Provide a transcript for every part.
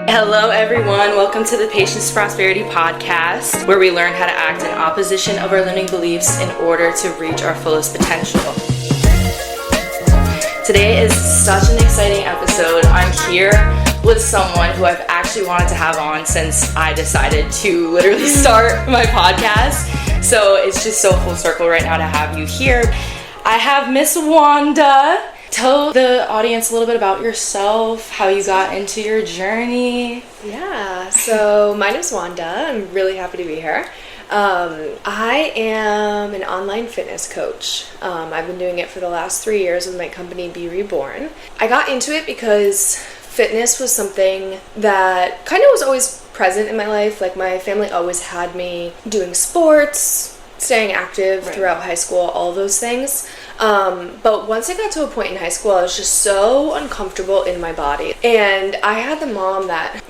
Hello everyone, welcome to the Patience to Prosperity podcast, where we learn how to act in opposition of our limiting beliefs in order to reach our fullest potential. Today is such an exciting episode. I'm here with someone who I've actually wanted to have on since I decided to literally start my podcast. So it's just so full circle right now to have you here. I have Miss Wanda. Tell the audience a little bit about yourself, how you got into your journey. Yeah, so my name's Wanda. I'm really happy to be here. I am an online fitness coach. I've been doing it for the last 3 years with my company, Be Reborn. I got into it because fitness was something that kind of was always present in my life. Like, my family always had me doing sports, staying active throughout high school, all those things. But once I got to a point in high school, I was just so uncomfortable in my body. And I had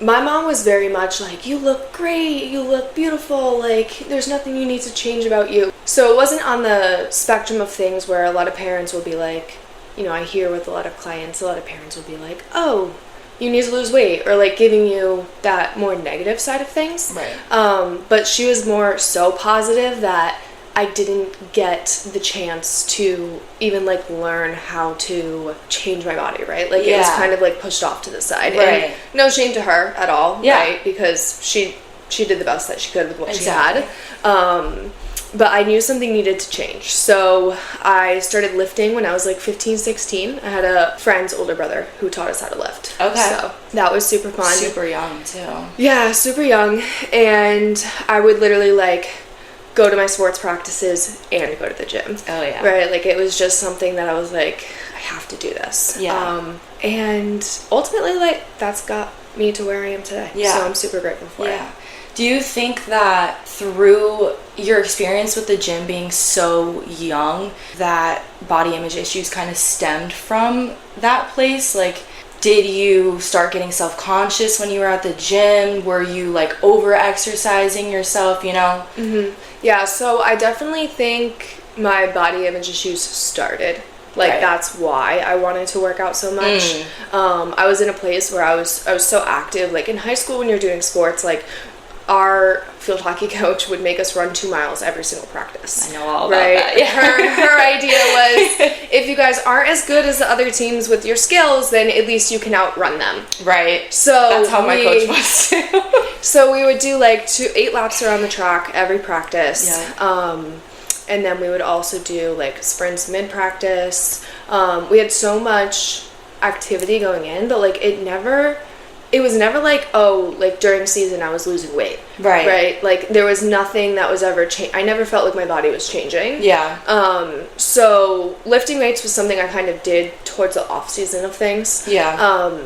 my mom was very much like, you look great, you look beautiful, like, there's nothing you need to change about you. So it wasn't on the spectrum of things where a lot of parents will be like, you know, I hear with a lot of clients, a lot of parents will be like, oh, you need to lose weight, or like giving you that more negative side of things. Right. But she was more so positive that I didn't get the chance to even like learn how to change my body, right? Like, it was kind of like pushed off to the side. Right. And no shame to her at all, yeah. right? Because she did the best that she could with what she had. But I knew something needed to change. So I started lifting when I was like 15, 16. I had a friend's older brother who taught us how to lift. Okay. So that was super fun. Super young too. Yeah, super young. And I would literally like go to my sports practices and go to the gym. Oh yeah. Right? Like, it was just something that I was like, I have to do this. Yeah. And ultimately, like, that's got me to where I am today. Yeah. So I'm super grateful for it. Do you think that through your experience with the gym being so young, that body image issues kind of stemmed from that place? Like, did you start getting self-conscious when you were at the gym? Were you like over-exercising yourself, you know? Mm-hmm. Yeah, so I definitely think my body image issues started. Like, that's why I wanted to work out so much. I was in a place where I was so active. Like, in high school when you're doing sports, like, our field hockey coach would make us run 2 miles every single practice. I know all about that. Yeah. Her idea was, if you guys aren't as good as the other teams with your skills, then at least you can outrun them. Right. So that's how my coach was too. So we would do like 8 laps around the track every practice. Yeah. And then we would also do like sprints mid-practice. We had so much activity going in, but like it was never like, oh, like during season I was losing weight. Right. Like, there was nothing that was ever I never felt like my body was changing. Yeah. So lifting weights was something I kind of did towards the off season of things. Yeah.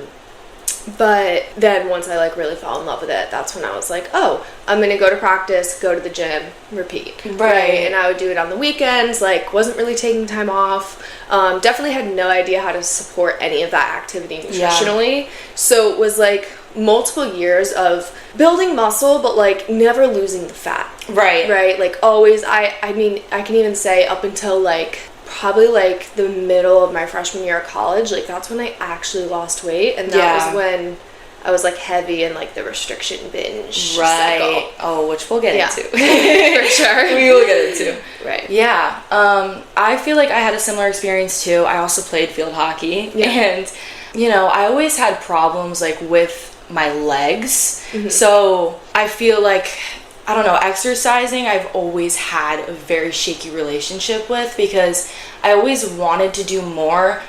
But then once I like really fell in love with it, that's when I was like, oh, I'm going to go to practice, go to the gym, repeat. Right. And I would do it on the weekends, like, wasn't really taking time off. Definitely had no idea how to support any of that activity nutritionally. Yeah. So it was like multiple years of building muscle, but like never losing the fat. Right. Like, always, I mean, I can even say up until like probably like the middle of my freshman year of college, like, that's when I actually lost weight, and that was when I was like heavy in like the restriction binge cycle. Oh, which we'll get into. For sure. We will get into. Right. Yeah. I feel like I had a similar experience too. I also played field hockey, and you know, I always had problems like with my legs. Mm-hmm. So I feel like, I don't know, exercising I've always had a very shaky relationship with, because I always wanted to do more,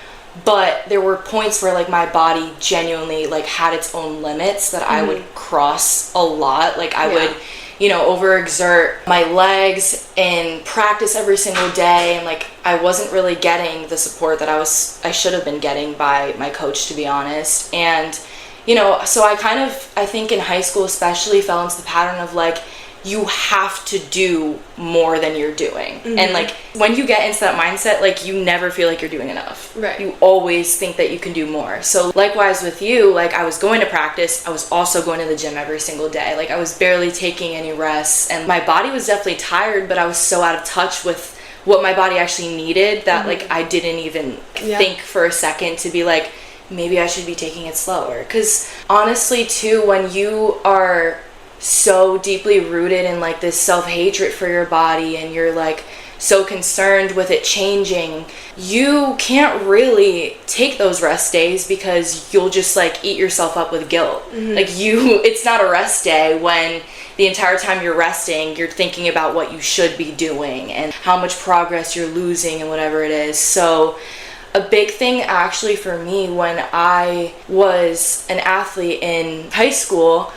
but there were points where like my body genuinely like had its own limits that I would cross a lot. Like, I would, you know, overexert my legs in practice every single day, and like I wasn't really getting the support that I should have been getting by my coach, to be honest. And you know, so I think in high school especially fell into the pattern of like, you have to do more than you're doing. Mm-hmm. And like, when you get into that mindset, like, you never feel like you're doing enough. Right. You always think that you can do more. So likewise with you, like, I was going to practice, I was also going to the gym every single day. Like, I was barely taking any rests, and my body was definitely tired, but I was so out of touch with what my body actually needed that like I didn't even think for a second to be like, maybe I should be taking it slower. Because honestly, too, when you are so deeply rooted in like this self-hatred for your body, and you're like so concerned with it changing, you can't really take those rest days, because you'll just like eat yourself up with guilt. Like it's not a rest day when the entire time you're resting, you're thinking about what you should be doing and how much progress you're losing and whatever it is. So a big thing actually for me, when I was an athlete in high school,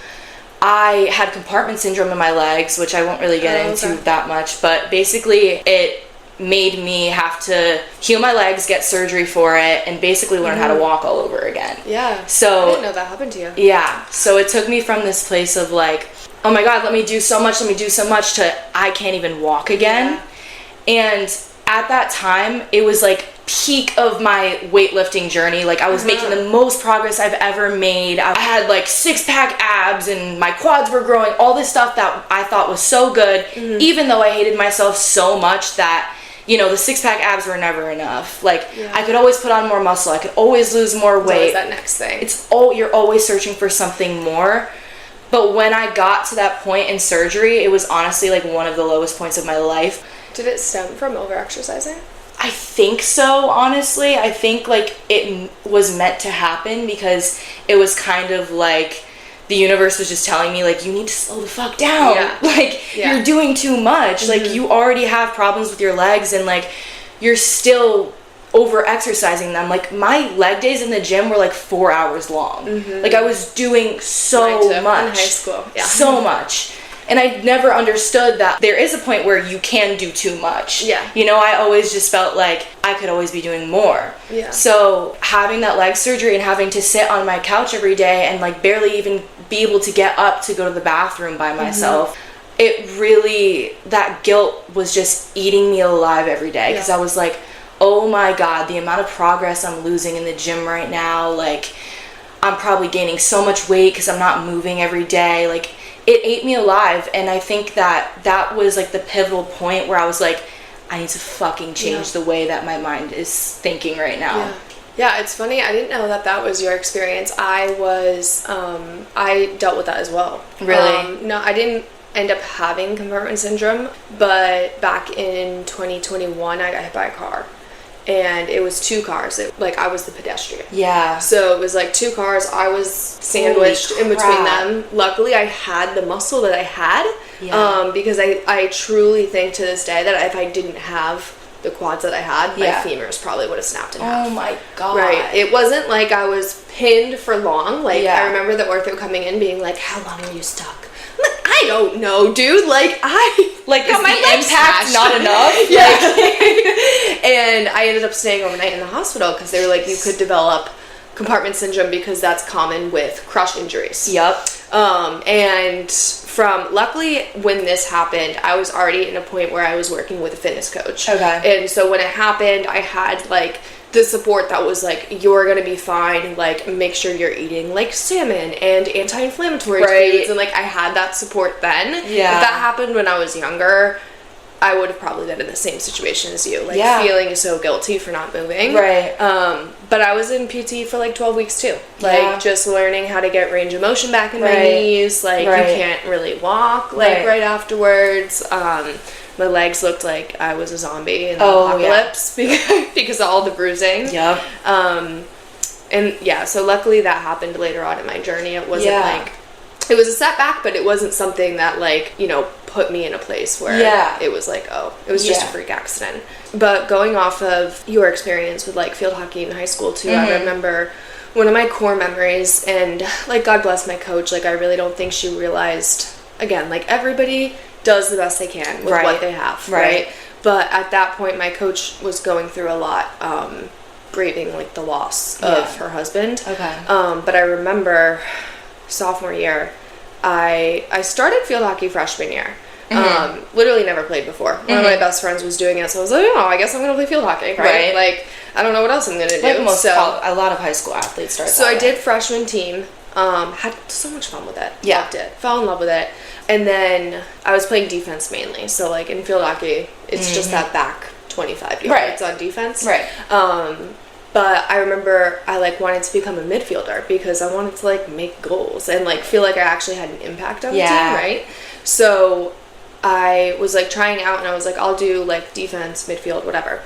I had compartment syndrome in my legs, which I won't really get into that much, but basically it made me have to heal my legs, get surgery for it, and basically learn how to walk all over again. Yeah. So I didn't know that happened to you. Yeah. So it took me from this place of like, oh my God, let me do so much, to I can't even walk again. Yeah. And at that time, it was like peak of my weightlifting journey. Like I was making the most progress I've ever made. I had like 6-pack abs and my quads were growing, all this stuff that I thought was so good, even though I hated myself so much that, you know, the 6-pack abs were never enough. Like I could always put on more muscle. I could always lose more weight. It's always that next thing. You're always searching for something more. But when I got to that point in surgery, it was honestly like one of the lowest points of my life. Did it stem from over-exercising? I think so, honestly. I think like it was meant to happen, because it was kind of like the universe was just telling me like, you need to slow the fuck down. Yeah. Like you're doing too much. Like you already have problems with your legs, and like you're still over exercising them. Like my leg days in the gym were like 4 hours long. Like I was doing so much in high school. So much. And I never understood that there is a point where you can do too much. Yeah. You know, I always just felt like I could always be doing more. Yeah. So having that leg surgery and having to sit on my couch every day and like barely even be able to get up to go to the bathroom by myself, it really, that guilt was just eating me alive every day. Because I was like, oh my God, the amount of progress I'm losing in the gym right now. Like I'm probably gaining so much weight because I'm not moving every day. Like it ate me alive. And I think that was like the pivotal point where I was like, I need to fucking change the way that my mind is thinking right now. Yeah, it's funny. I didn't know that was your experience. I dealt with that as well. Really? No, I didn't end up having compartment syndrome, but back in 2021, I got hit by a car. And it was 2 cars. I was the pedestrian. Yeah. So it was like 2 cars. I was sandwiched in between them. Luckily, I had the muscle that I had. Yeah. Because I truly think to this day that if I didn't have the quads that I had, my femurs probably would have snapped in half. Oh my God. Right. It wasn't like I was pinned for long. Like, I remember the ortho coming in being like, how long are you stuck? I'm like, I don't know, dude. Like, is the impact not enough? And I ended up staying overnight in the hospital because they were like, you could develop compartment syndrome because that's common with crush injuries. Yep. And luckily when this happened, I was already in a point where I was working with a fitness coach. Okay. And so when it happened, I had like the support that was like, you're gonna be fine, like make sure you're eating like salmon and anti-inflammatory foods, and like I had that support then. Yeah. If that happened when I was younger, I would have probably been in the same situation as you, like feeling so guilty for not moving. Right. But I was in PT for like 12 weeks too. Like just learning how to get range of motion back in my knees. Like you can't really walk like right afterwards. My legs looked like I was a zombie in the apocalypse because of all the bruising. Yep. And yeah, so luckily that happened later on in my journey. It wasn't like, it was a setback, but it wasn't something that like, you know, put me in a place where it was like, oh, it was just a freak accident. But going off of your experience with like field hockey in high school too, I remember one of my core memories, and like God bless my coach, like I really don't think she realized, again, like everybody does the best they can with what they have, right? But at that point my coach was going through a lot, grieving like the loss of her husband. Okay. But I remember sophomore year, I started field hockey freshman year. Literally never played before. One of my best friends was doing it, so I was like, oh, I guess I'm gonna play field hockey, right? Like I don't know what else I'm gonna do. Like a lot of high school athletes start. So I did freshman team. Had so much fun with it. Loved it. Fell in love with it. And then I was playing defense mainly. So like in field hockey, it's just that back 25 yards on defense. Right. But I remember I like wanted to become a midfielder because I wanted to like make goals and like feel like I actually had an impact on the team, right? So I was like trying out and I was like, I'll do like defense, midfield, whatever.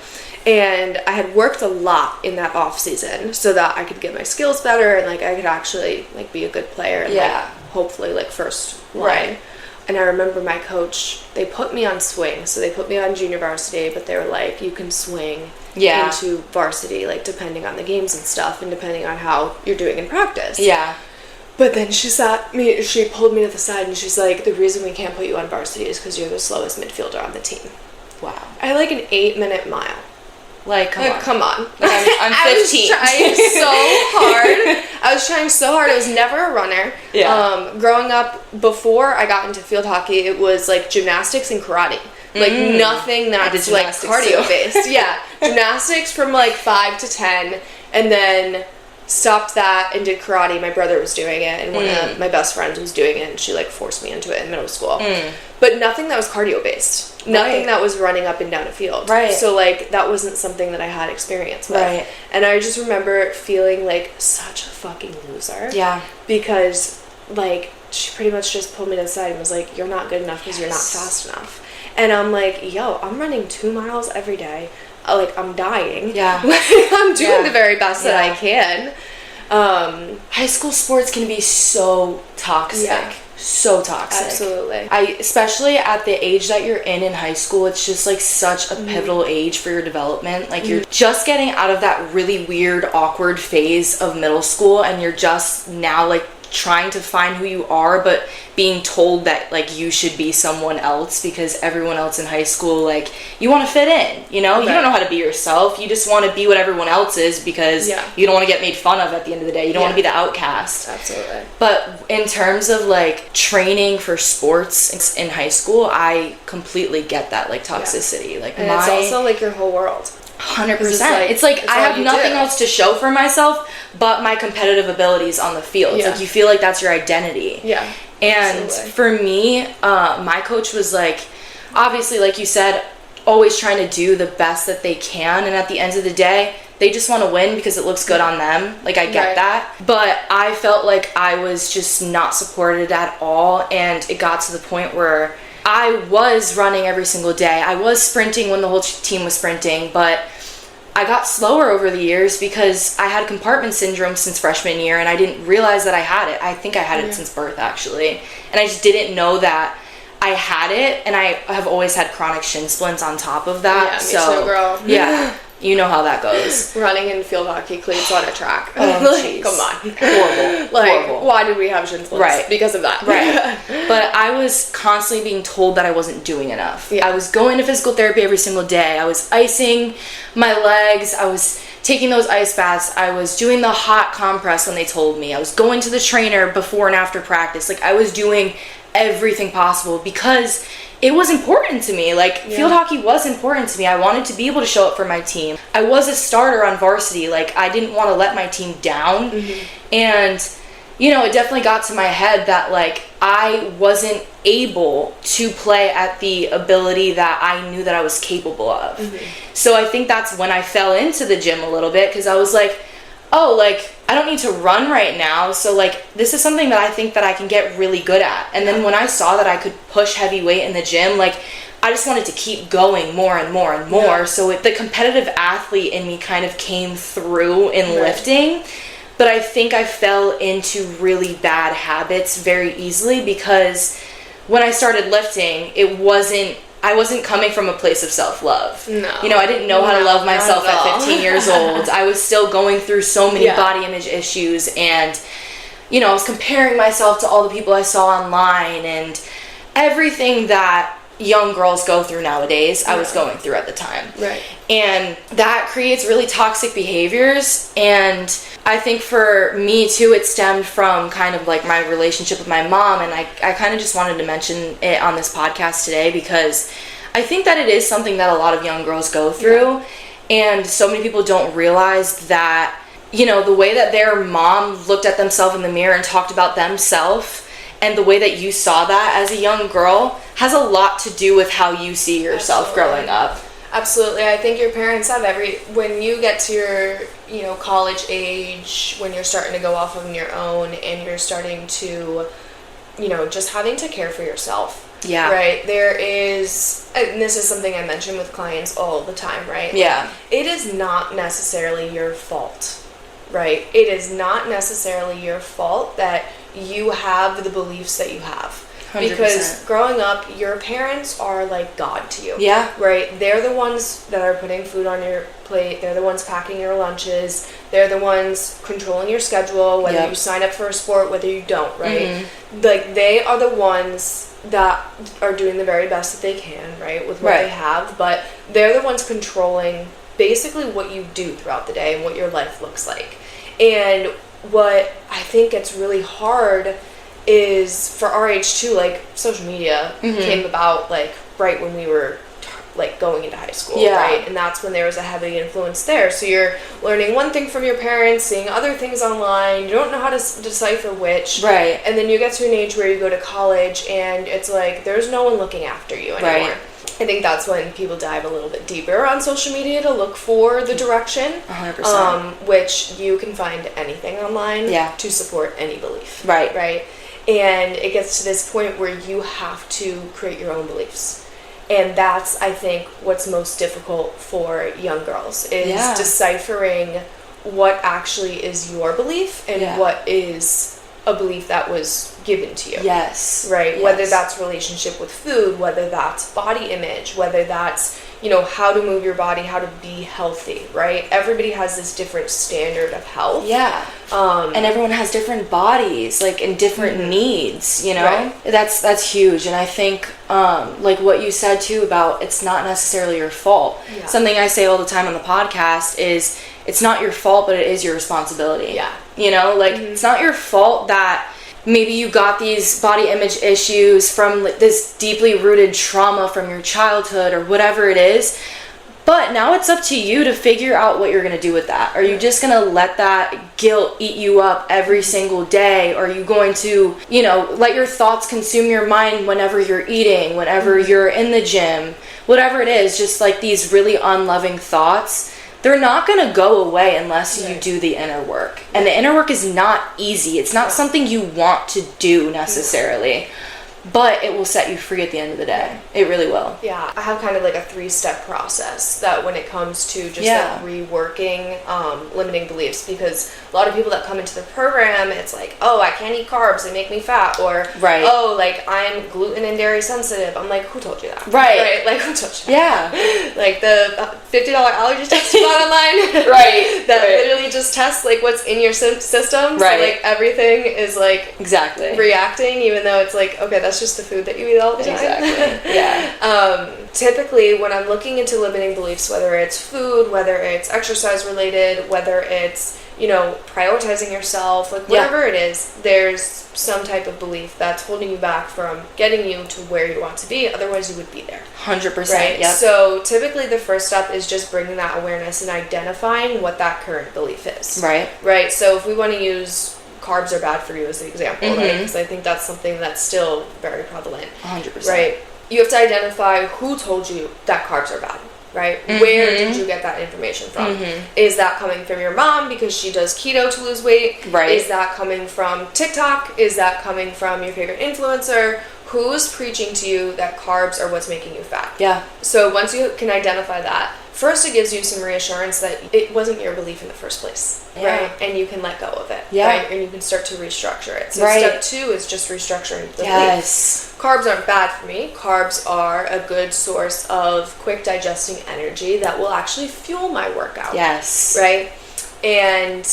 And I had worked a lot in that off season so that I could get my skills better and like I could actually like be a good player and like hopefully like first line. Right. And I remember my coach, they put me on swing. So they put me on junior varsity, but they were like, you can swing into varsity, like depending on the games and stuff and depending on how you're doing in practice. Yeah. But then she pulled me to the side and she's like, the reason we can't put you on varsity is because you're the slowest midfielder on the team. Wow. I had like an 8-minute mile. Like, come on. Like, I'm 15. I was trying so hard. I was never a runner. Yeah. Growing up, before I got into field hockey, it was like gymnastics and karate. Like nothing that's like cardio based. Yeah. Gymnastics from like 5 to 10, and then stopped that and did karate. My brother was doing it, and one of my best friends was doing it, and she like forced me into it in middle school. But nothing that was cardio based. Nothing that was running up and down a field. Right. So like that wasn't something that I had experience with. Right. And I just remember feeling like such a fucking loser. Yeah. Because like she pretty much just pulled me to the side and was like, you're not good enough because you're not fast enough. And I'm like, yo, I'm running 2 miles every day. Like I'm dying. Yeah. I'm doing the very best that I can. High school sports can be so toxic. Yeah. So toxic. Absolutely. Especially at the age that you're in high school, it's just like such a pivotal age for your development. Like you're just getting out of that really weird, awkward phase of middle school, and you're just now like trying to find who you are, but being told that like you should be someone else because everyone else in high school, like you want to fit in, you know? Right. You don't know how to be yourself. You just want to be what everyone else is because you don't want to get made fun of at the end of the day. You don't want to be the outcast. Absolutely. But in terms of like training for sports in high school, I completely get that like toxicity. Like and it's also like your whole world. 100%. It's like I have nothing else to show for myself but my competitive abilities on the field. It's like you feel like that's your identity. Yeah. And absolutely. For me, my coach was like, obviously, like you said, always trying to do the best that they can. And at the end of the day, they just want to win because it looks good on them. Like, I get that. But I felt like I was just not supported at all. And it got to the point where I was running every single day. I was sprinting when the whole team was sprinting, but I got slower over the years because I had compartment syndrome since freshman year, and I didn't realize that I had it. I think I had it since birth, actually. And I just didn't know that I had it, and I have always had chronic shin splints on top of that. Yeah, me too, girl. Yeah. You know how that goes. Running in field hockey cleats on a track. Like, come on. Horrible. Like, horrible. Why did we have shin splints? Right. Because of that. Right. But I was constantly being told that I wasn't doing enough. Yeah. I was going to physical therapy every single day. I was icing my legs. I was taking those ice baths. I was doing the hot compress when they told me. I was going to the trainer before and after practice. Like, I was doing everything possible because it was important to me. Like, field hockey was important to me. I wanted to be able to show up for my team. I was a starter on varsity. Like, I didn't want to let my team down. And, you know, it definitely got to my head that, like, I wasn't able to play at the ability that I knew that I was capable of. So I think that's when I fell into the gym a little bit, because I was like, oh, like, I don't need to run right now, so, like, this is something that I think that I can get really good at. And then when I saw that I could push heavy weight in the gym, like, I just wanted to keep going more and more and more. So the competitive athlete in me kind of came through in lifting. But I think I fell into really bad habits very easily, because when I started lifting, I wasn't coming from a place of self-love. No. You know, I didn't know how to love myself at 15 years old. I was still going through so many body image issues, and, you know, I was comparing myself to all the people I saw online, and everything that young girls go through nowadays, I was going through at the time. Right. And that creates really toxic behaviors, and I think for me too, it stemmed from kind of like my relationship with my mom, and I kind of just wanted to mention it on this podcast today, because I think that it is something that a lot of young girls go through, and so many people don't realize that, you know, the way that their mom looked at themselves in the mirror and talked about themselves, and the way that you saw that as a young girl has a lot to do with how you see yourself growing up. Absolutely. I think your parents have when you get to your, college age, when you're starting to go off on your own and you're starting to, just having to care for yourself. Yeah. Right? There is, and this is something I mention with clients all the time, right? Yeah. It is not necessarily your fault, right? It is not necessarily your fault that you have the beliefs that you have. 100%. Because growing up, your parents are like God to you. Yeah. Right? They're the ones that are putting food on your plate. They're the ones packing your lunches. They're the ones controlling your schedule, whether you sign up for a sport, whether you don't, right? Mm-hmm. Like, they are the ones that are doing the very best that they can, right, with what they have. But they're the ones controlling basically what you do throughout the day and what your life looks like. And what I think gets really hard is, for our age too, like, social media came about like right when we were like going into high school, right? And that's when there was a heavy influence there. So you're learning one thing from your parents, seeing other things online, you don't know how to decipher which, right? And then you get to an age where you go to college and it's like there's no one looking after you anymore. Right. I think that's when people dive a little bit deeper on social media to look for the direction. 100%. Which you can find anything online to support any belief. Right. Right. And it gets to this point where you have to create your own beliefs. And that's, I think, what's most difficult for young girls is deciphering what actually is your belief and what is a belief that was given to you. Yes. Right? Yes. Whether that's relationship with food, whether that's body image, whether that's, how to move your body, how to be healthy, right? Everybody has this different standard of health. Yeah. And everyone has different bodies, like, and different needs, Right. That's huge. And I think, like what you said too about it's not necessarily your fault. Yeah. Something I say all the time on the podcast is it's not your fault, but it is your responsibility. Yeah. It's not your fault that maybe you got these body image issues from this deeply rooted trauma from your childhood or whatever it is. But now it's up to you to figure out what you're going to do with that. Are you just going to let that guilt eat you up every single day? Or are you going to, let your thoughts consume your mind whenever you're eating, whenever you're in the gym, whatever it is, just like these really unloving thoughts? They're not going to go away unless you do the inner work. And the inner work is not easy. It's not something you want to do necessarily. But it will set you free at the end of the day. It really will. Yeah. I have kind of like a 3-step process that when it comes to just like reworking limiting beliefs, because a lot of people that come into the program, it's like, oh, I can't eat carbs, they make me fat, or oh, like, I'm gluten and dairy sensitive. I'm like, who told you that? Right? Like, who told you that? Yeah. Like the $50 allergy test you got online. Right. That literally just tests like what's in your system. Right. So like everything is like reacting, even though it's like, okay, that's just the food that you eat all the time. Exactly. Yeah. Typically, when I'm looking into limiting beliefs, whether it's food, whether it's exercise related, whether it's, prioritizing yourself, like whatever it is, there's some type of belief that's holding you back from getting you to where you want to be. Otherwise, you would be there. 100%. Right? Yep. So typically, the first step is just bringing that awareness and identifying what that current belief is. Right. Right. So if we want to use carbs are bad for you as the example, right? Because I think that's something that's still very prevalent. 100%. Right? You have to identify who told you that carbs are bad, right? Where did you get that information from? Is that coming from your mom because she does keto to lose weight? Right. Is that coming from TikTok? Is that coming from your favorite influencer? Who's preaching to you that carbs are what's making you fat? Yeah. So once you can identify that, first it gives you some reassurance that it wasn't your belief in the first place, right? And you can let go of it, right? And you can start to restructure it. So step 2 is just restructuring the belief. Carbs aren't bad for me. Carbs are a good source of quick digesting energy that will actually fuel my workout. Yes. Right? And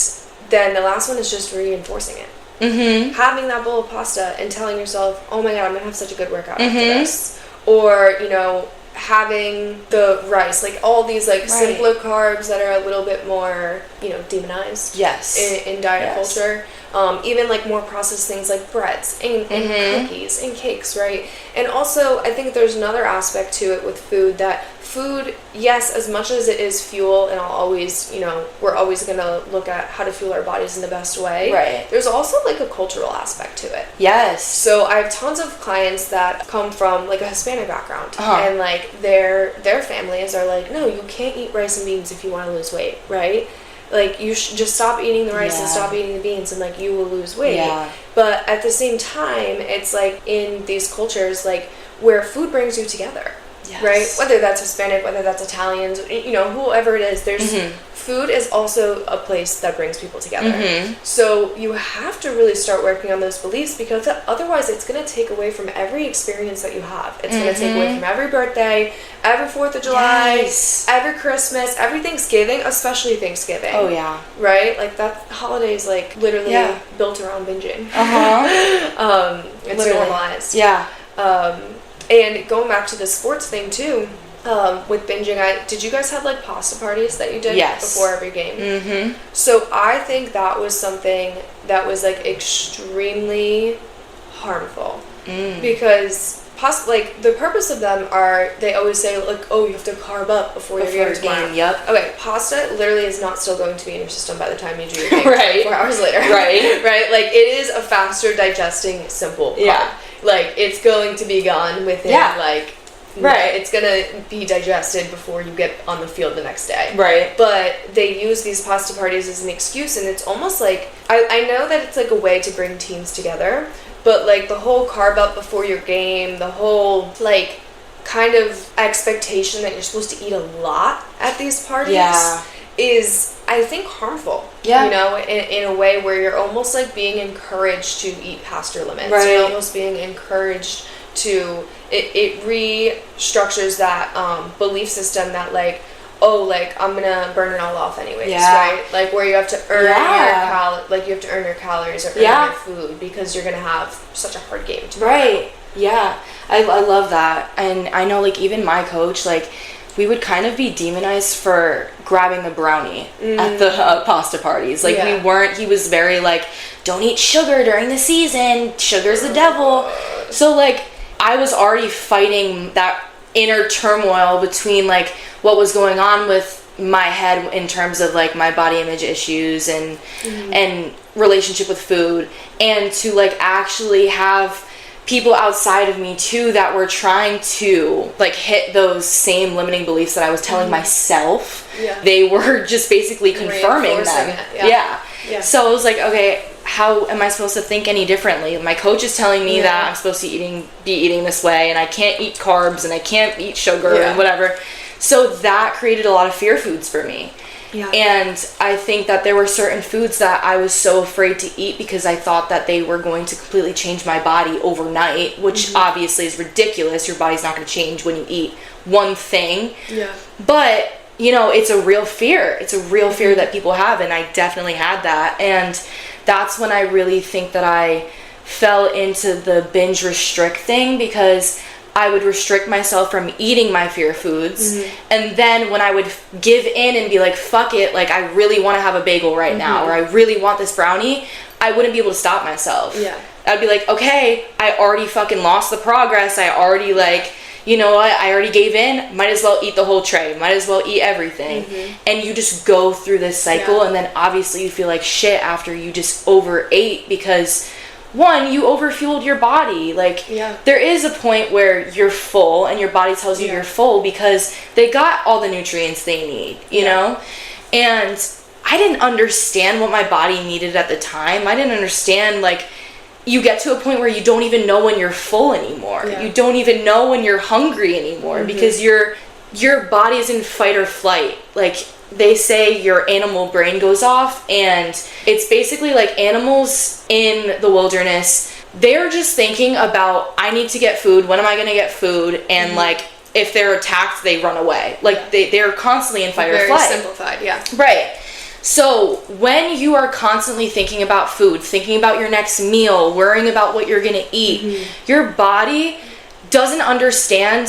then the last one is just reinforcing it. Having that bowl of pasta and telling yourself, oh my god, I'm going to have such a good workout after this. Or, having the rice, like all these like simpler carbs that are a little bit more, demonized. Yes. In diet culture. even like more processed things like breads and cookies and cakes, right? And also, I think there's another aspect to it with food, that food, yes, as much as it is fuel, and I'll always, we're always going to look at how to fuel our bodies in the best way. Right. There's also like a cultural aspect to it. Yes. So I have tons of clients that come from like a Hispanic background, and like their families are like, no, you can't eat rice and beans if you want to lose weight, right? Like, you should just stop eating the rice and stop eating the beans, and like you will lose weight. Yeah. But at the same time, it's like in these cultures, like where food brings you together. Yes. Right? Whether that's Hispanic, whether that's Italians, whoever it is, there's food is also a place that brings people together. So you have to really start working on those beliefs, because otherwise it's going to take away from every experience that you have. It's going to take away from every birthday, every 4th of July, every Christmas, every Thanksgiving, especially Thanksgiving. Oh, yeah. Right? Like, that holiday is like literally built around binging. It's normalized. Yeah. And going back to the sports thing too, with binging, did you guys have like pasta parties that you did before every game? So I think that was something that was like extremely harmful, because like the purpose of them are, they always say like, oh, you have to carb up before your game tomorrow. Yep. Okay, pasta literally is not still going to be in your system by the time you do your game. Right. 4 hours later. Right. Right. Like, it is a faster digesting, simple carb. Yeah. Like, it's going to be gone within it's gonna be digested before you get on the field the next day. Right. But they use these pasta parties as an excuse, and it's almost like, I know that it's like a way to bring teams together, but like the whole carb up before your game, the whole like kind of expectation that you're supposed to eat a lot at these parties is, I think, harmful. Yeah. In a way where you're almost like being encouraged to eat past your limits. Right. You're almost being encouraged to, it restructures that belief system that like, oh, like, I'm gonna burn it all off anyways, right? Like, where you have to earn your calories or earn your food, because you're gonna have such a hard game tomorrow. Right. Yeah. I love that. And I know, like, even my coach, like, we would kind of be demonized for grabbing the brownie at the pasta parties. Like, he was very like, don't eat sugar during the season. Sugar's the devil. So, like, I was already fighting that inner turmoil between like what was going on with my head in terms of like my body image issues and relationship with food, and to like actually have people outside of me too that were trying to like hit those same limiting beliefs that I was telling myself. They were just basically confirming them. Yeah. So I was like, okay, how am I supposed to think any differently? My coach is telling me that I'm supposed to be eating this way, and I can't eat carbs, and I can't eat sugar and whatever. So that created a lot of fear foods for me. Yeah. And I think that there were certain foods that I was so afraid to eat because I thought that they were going to completely change my body overnight, which obviously is ridiculous. Your body's not going to change when you eat one thing. Yeah. But, it's a real fear. It's a real fear that people have, and I definitely had that. And that's when I really think that I fell into the binge restrict thing, because I would restrict myself from eating my fear foods. And then when I would give in and be like, fuck it, like, I really want to have a bagel right now, or I really want this brownie, I wouldn't be able to stop myself. Yeah. I'd be like, okay, I already fucking lost the progress. I already, like, you know what, I already gave in, might as well eat the whole tray, might as well eat everything. And you just go through this cycle, and then obviously you feel like shit after you just overate, because one, you overfueled your body. Like, there is a point where you're full and your body tells you you're full because they got all the nutrients they need, you know? And I didn't understand what my body needed at the time. I didn't understand, like, you get to a point where you don't even know when you're full anymore. You don't even know when you're hungry anymore, because your body is in fight or flight. Like, they say your animal brain goes off, and it's basically like animals in the wilderness, they're just thinking about, I need to get food, when am I going to get food, and like, if they're attacked, they run away. Like, they're constantly in fight or flight. Very simplified, Right. So when you are constantly thinking about food, thinking about your next meal, worrying about what you're going to eat, your body doesn't understand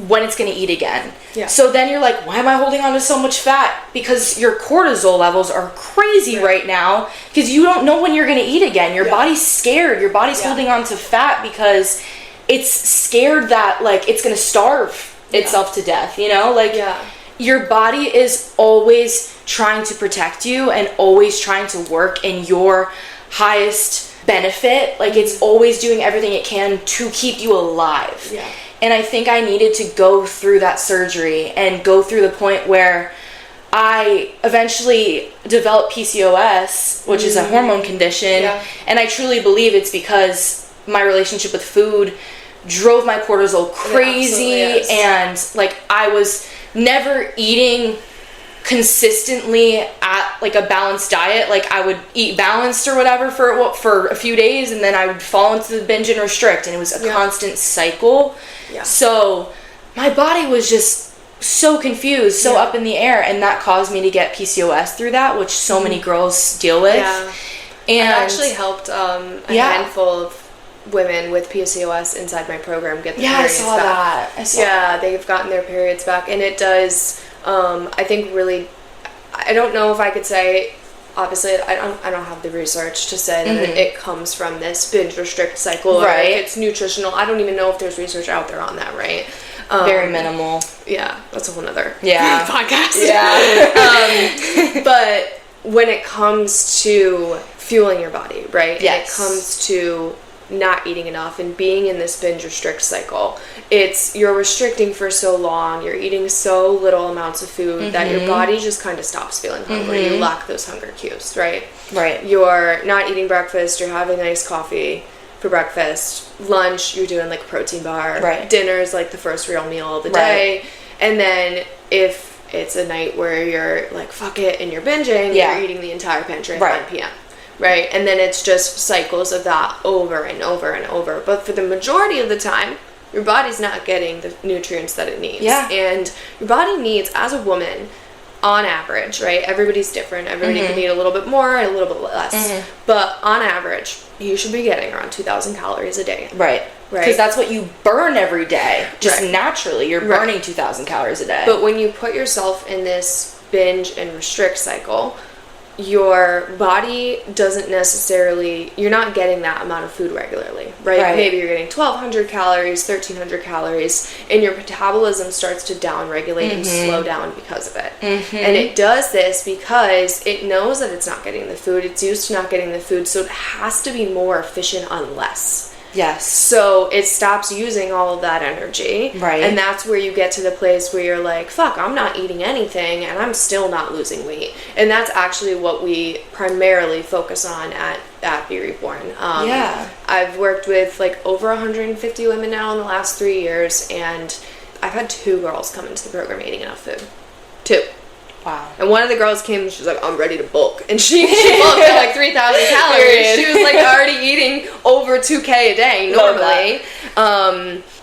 when it's going to eat again. Yeah. So then you're like, why am I holding on to so much fat? Because your cortisol levels are crazy right now because you don't know when you're going to eat again. Your body's scared. Your body's holding on to fat because it's scared that, like, it's going to starve itself to death, you know? Like, your body is always trying to protect you and always trying to work in your highest benefit. Like, it's always doing everything it can to keep you alive. Yeah. And I think I needed to go through that surgery and go through the point where I eventually developed PCOS, which is a hormone condition. Yeah. And I truly believe it's because my relationship with food drove my cortisol crazy. And, like, I was never eating consistently at, like, a balanced diet. Like, I would eat balanced or whatever for a few days, and then I would fall into the binge and restrict, and it was a constant cycle. So my body was just so confused, so up in the air, and that caused me to get PCOS through that, which so many girls deal with. And I actually helped a handful of women with PCOS inside my program get their periods back. I saw that. They've gotten their periods back, and it does I think really, I don't know if I could say, obviously I don't have the research to say that it comes from this binge restrict cycle, or if it's nutritional. I don't even know if there's research out there on that, right? Very minimal. Yeah, that's a whole nother podcast. But when it comes to fueling your body, right? It comes to not eating enough and being in this binge restrict cycle, you're restricting for so long, you're eating so little amounts of food that your body just kind of stops feeling hungry. You lack those hunger cues, right? You're not eating breakfast, you're having iced coffee for breakfast. Lunch, you're doing like a protein bar. Dinner's like the first real meal of the day. And then if it's a night where you're like, fuck it, and you're binging, you're eating the entire pantry at 9 p.m. Right? And then it's just cycles of that over and over and over. But for the majority of the time, your body's not getting the nutrients that it needs. And your body needs, as a woman, on average, right? Everybody's different. Everybody can eat a little bit more and a little bit less. But on average, you should be getting around 2,000 calories a day. Right? Because that's what you burn every day. Just naturally, you're burning 2,000 calories a day. But when you put yourself in this binge and restrict cycle, your body doesn't necessarily, you're not getting that amount of food regularly, right? Maybe you're getting 1,200 calories, 1,300 calories, and your metabolism starts to down-regulate and slow down because of it. And it does this because it knows that it's not getting the food, it's used to not getting the food, so it has to be more efficient on less. So it stops using all of that energy. And that's where you get to the place where you're like, fuck, I'm not eating anything and I'm still not losing weight. And that's actually what we primarily focus on at Be Reborn. I've worked with like over 150 women now in the last 3 years, and I've had 2 girls come into the program eating enough food. 2. Wow. And one of the girls came and she's like, I'm ready to bulk. And she bulked at like 3,000 calories. She was like already eating over 2K a day normally.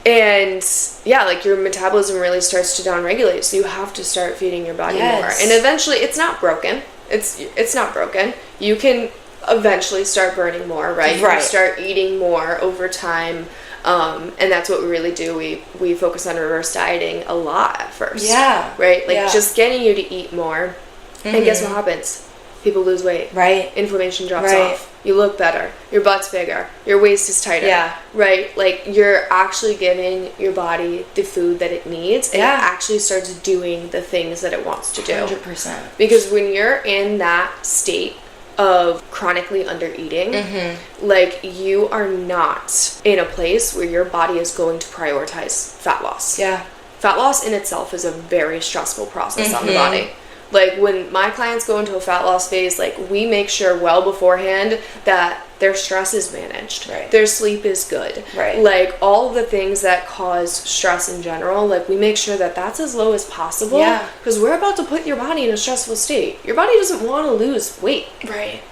And yeah, like your metabolism really starts to downregulate. So you have to start feeding your body more. And eventually, it's not broken. It's not broken. You can eventually start burning more, right? You can start eating more over time. And that's what we really do. We focus on reverse dieting a lot at first. Right? Like just getting you to eat more. And guess what happens? People lose weight. Inflammation drops off. You look better. Your butt's bigger. Your waist is tighter. Right? Like you're actually giving your body the food that it needs. And it actually starts doing the things that it wants to do. 100%. Because when you're in that state of chronically under eating, like you are not in a place where your body is going to prioritize fat loss. Fat loss in itself is a very stressful process on the body. Like when my clients go into a fat loss phase, like we make sure well beforehand that their stress is managed, their sleep is good, like all of the things that cause stress in general, like we make sure that that's as low as possible, because we're about to put your body in a stressful state. Your body doesn't want to lose weight,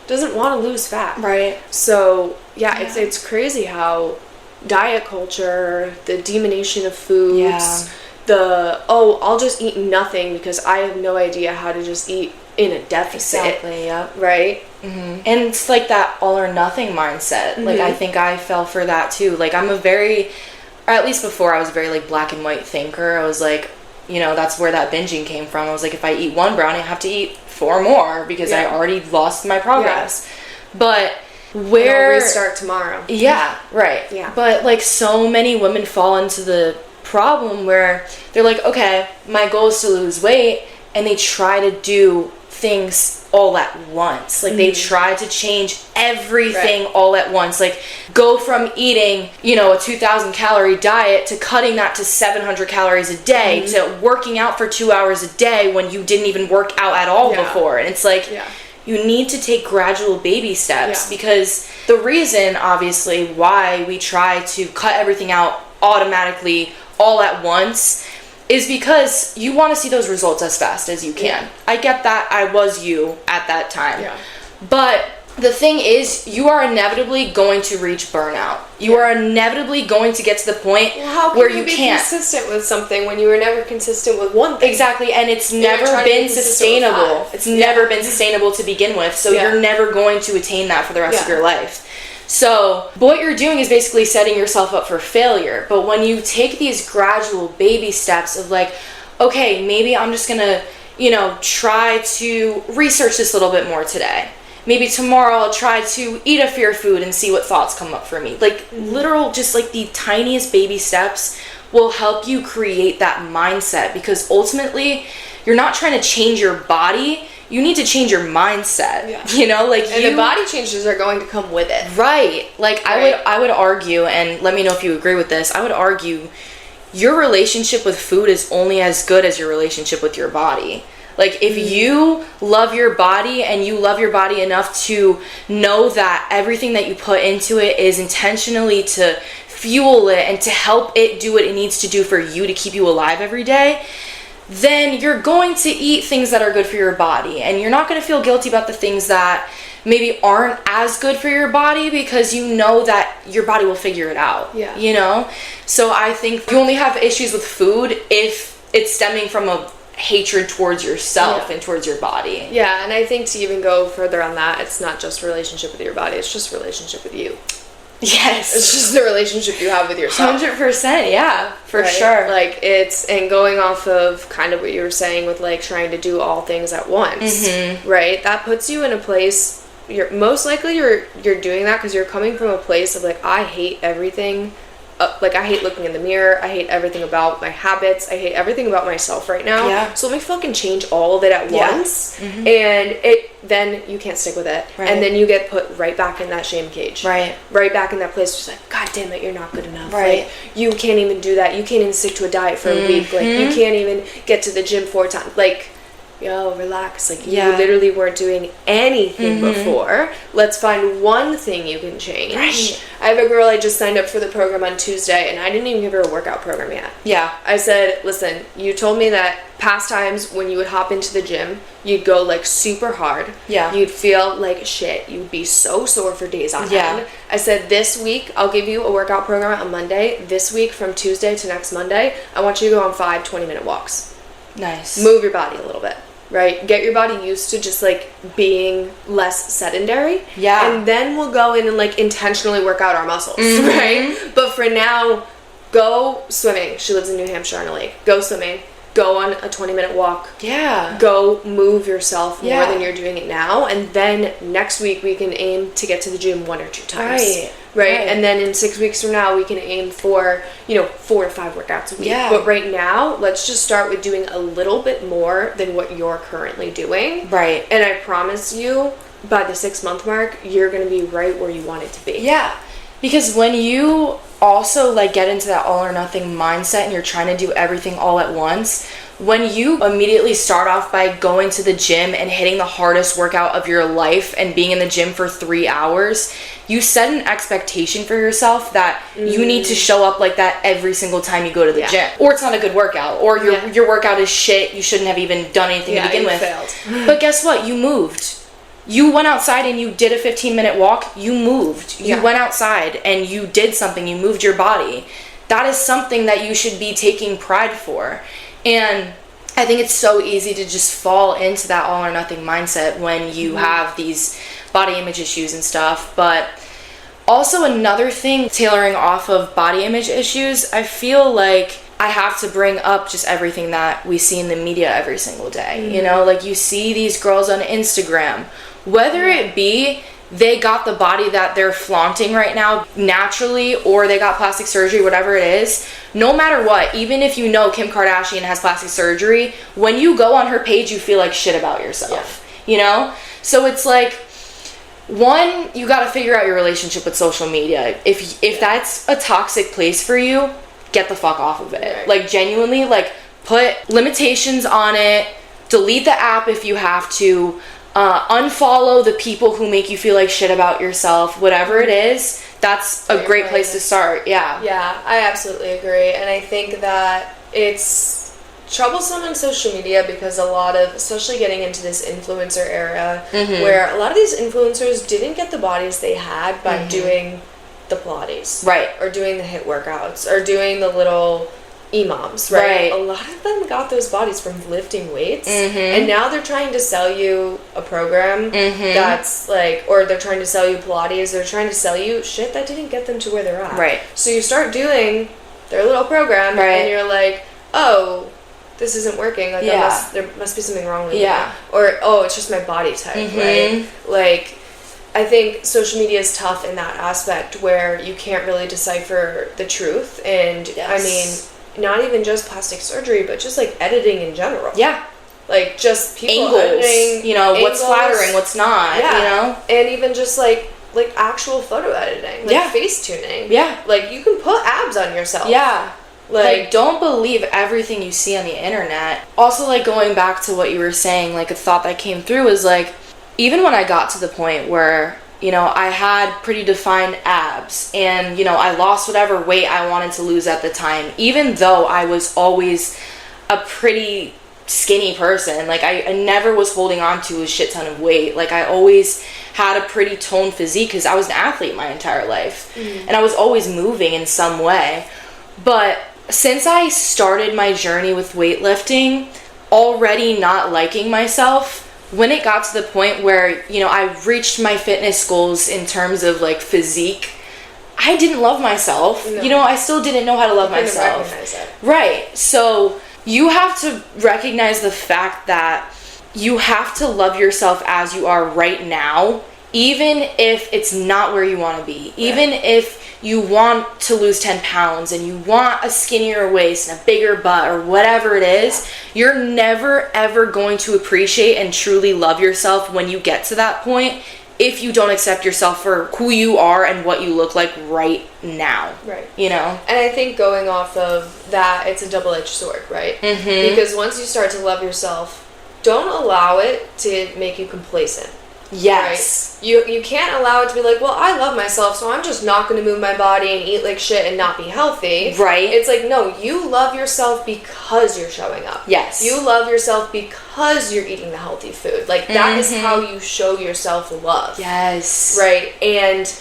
doesn't want to lose fat, so it's crazy how diet culture, the demonization of foods, I'll just eat nothing because I have no idea how to just eat in a deficit. Right? And it's like that all or nothing mindset. Like I think I fell for that too. Like I'm or at least before I was a very like black and white thinker. I was like, you know, that's where that binging came from. I was like, if I eat one brownie, I have to eat 4 more because I already lost my progress. But where... I'll restart tomorrow. Yeah, right. Yeah. But, like, so many women fall into the problem where they're like, okay, my goal is to lose weight, and they try to do things all at once. Like, they try to change everything all at once. Like, go from eating, you know, a 2,000 calorie diet to cutting that to 700 calories a day to working out for 2 hours a day when you didn't even work out at all before. And it's like, you need to take gradual baby steps because the reason, obviously, why we try to cut everything out automatically all at once is because you want to see those results as fast as you can. I get that. I was you at that time. But the thing is, you are inevitably going to reach burnout. You are inevitably going to get to the point where you can't be consistent with something when you were never consistent with one thing. Exactly, and it's never been sustainable. It's never been sustainable to begin with, so you're never going to attain that for the rest of your life. So what you're doing is basically setting yourself up for failure. But when you take these gradual baby steps of like, okay, maybe I'm just gonna, you know, try to research this a little bit more today. Maybe tomorrow I'll try to eat a fear food and see what thoughts come up for me. Like literal, just like the tiniest baby steps will help you create that mindset, because ultimately you're not trying to change your body. You need to change your mindset, you know, like, and the body changes are going to come with it. Right. Like I would argue, and let me know if you agree with this. I would argue your relationship with food is only as good as your relationship with your body. Like if you love your body and you love your body enough to know that everything that you put into it is intentionally to fuel it and to help it do what it needs to do for you to keep you alive every day, then you're going to eat things that are good for your body, and you're not going to feel guilty about the things that maybe aren't as good for your body, because you know that your body will figure it out. You know? So I think you only have issues with food if it's stemming from a hatred towards yourself and towards your body. Yeah, and I think to even go further on that, it's not just relationship with your body, it's just relationship with you. Yes. It's just the relationship you have with yourself. 100%, yeah, for sure. Like, it's, and going off of kind of what you were saying with, like, trying to do all things at once, right? That puts you in a place, you're most likely you're doing that because you're coming from a place of, like, I hate everything. Like, I hate looking in the mirror. I hate everything about my habits. I hate everything about myself right now. Yeah. So let me fucking change all of it at once. And then you can't stick with it. Right. And then you get put right back in that shame cage. Right back in that place. Just like, God damn it, you're not good enough. Right. Like, you can't even do that. You can't even stick to a diet for a week. Like, you can't even get to the gym 4 times. Like, yo, relax. Like, you literally weren't doing anything before. Let's find one thing you can change. Right. I have a girl I just signed up for the program on Tuesday, and I didn't even give her a workout program yet. Yeah. I said, listen, you told me that past times when you would hop into the gym, you'd go, like, super hard. Yeah. You'd feel like shit. You'd be so sore for days on end. I said, this week, I'll give you a workout program on Monday. This week, from Tuesday to next Monday, I want you to go on 5 20-minute walks. Nice. Move your body a little bit. Right? Get your body used to just, like, being less sedentary. Yeah. And then we'll go in and, like, intentionally work out our muscles. Right? But for now, go swimming. She lives in New Hampshire on a lake. Go swimming. Go on a 20-minute walk. Yeah. Go move yourself more than you're doing it now. And then next week we can aim to get to the gym 1 or 2 times. Right? And then in 6 weeks from now we can aim for, 4 to 5 workouts a week. Yeah. But right now, let's just start with doing a little bit more than what you're currently doing. Right. And I promise you, by the 6-month mark, you're going to be right where you want it to be. Yeah. Because when you also, like, get into that all or nothing mindset and you're trying to do everything all at once, when you immediately start off by going to the gym and hitting the hardest workout of your life and being in the gym for 3 hours, you set an expectation for yourself that you need to show up like that every single time you go to the gym. Or it's not a good workout. Or your workout is shit. You shouldn't have even done anything to begin with. Failed. But guess what? You moved. You went outside and you did a 15-minute walk. You moved. You went outside and you did something. You moved your body. That is something that you should be taking pride for. And I think it's so easy to just fall into that all or nothing mindset when you have these body image issues and stuff. But also another thing, tailoring off of body image issues, I feel like I have to bring up just everything that we see in the media every single day. You know, like you see these girls on Instagram, whether it be they got the body that they're flaunting right now naturally, or they got plastic surgery, whatever it is, no matter what, even if you know Kim Kardashian has plastic surgery, when you go on her page, you feel like shit about yourself, you know? So it's like, one, you got to figure out your relationship with social media. If that's a toxic place for you, get the fuck off of it. Right. Like, genuinely, like, put limitations on it, delete the app if you have to, unfollow the people who make you feel like shit about yourself, whatever it is. That's a great place to start. Yeah, I absolutely agree. And I think that it's troublesome on social media because a lot of, especially getting into this influencer era, where a lot of these influencers didn't get the bodies they had by doing the Pilates. Right. Or doing the HIIT workouts, or doing the little EMOMs, right? A lot of them got those bodies from lifting weights, and now they're trying to sell you a program that's like, or they're trying to sell you Pilates, they're trying to sell you shit that didn't get them to where they're at. Right. So you start doing their little program, and you're like, oh, this isn't working. Like, there must be something wrong with me. Or, oh, it's just my body type, right? Like, I think social media is tough in that aspect where you can't really decipher the truth. And I mean, not even just plastic surgery, but just like editing in general. Yeah. Like just people angles, editing, you know, what's flattering, what's not, you know? And even just like actual photo editing, like face tuning. Yeah. Like you can put abs on yourself. Yeah. Like, don't believe everything you see on the internet. Also, like, going back to what you were saying, like, a thought that came through is, like, even when I got to the point where, you know, I had pretty defined abs and, you know, I lost whatever weight I wanted to lose at the time, even though I was always a pretty skinny person. Like, I never was holding on to a shit ton of weight. Like, I always had a pretty toned physique because I was an athlete my entire life. And I was always moving in some way. But since I started my journey with weightlifting, already not liking myself, when it got to the point where, you know, I reached my fitness goals in terms of, like, physique, I didn't love myself. No. You know, I still didn't know how to love myself. Recognize it. Right. So you have to recognize the fact that you have to love yourself as you are right now, even if it's not where you want to be. Even if you want to lose 10 pounds and you want a skinnier waist and a bigger butt or whatever it is, you're never ever going to appreciate and truly love yourself when you get to that point if you don't accept yourself for who you are and what you look like right now. Right. You know? And I think going off of that, it's a double-edged sword, right? Because once you start to love yourself, don't allow it to make you complacent. Yes. Right? You can't allow it to be like, well, I love myself, so I'm just not going to move my body and eat like shit and not be healthy. Right. It's like, no, you love yourself because you're showing up. Yes. You love yourself because you're eating the healthy food. Like, that is how you show yourself love. Yes. Right? And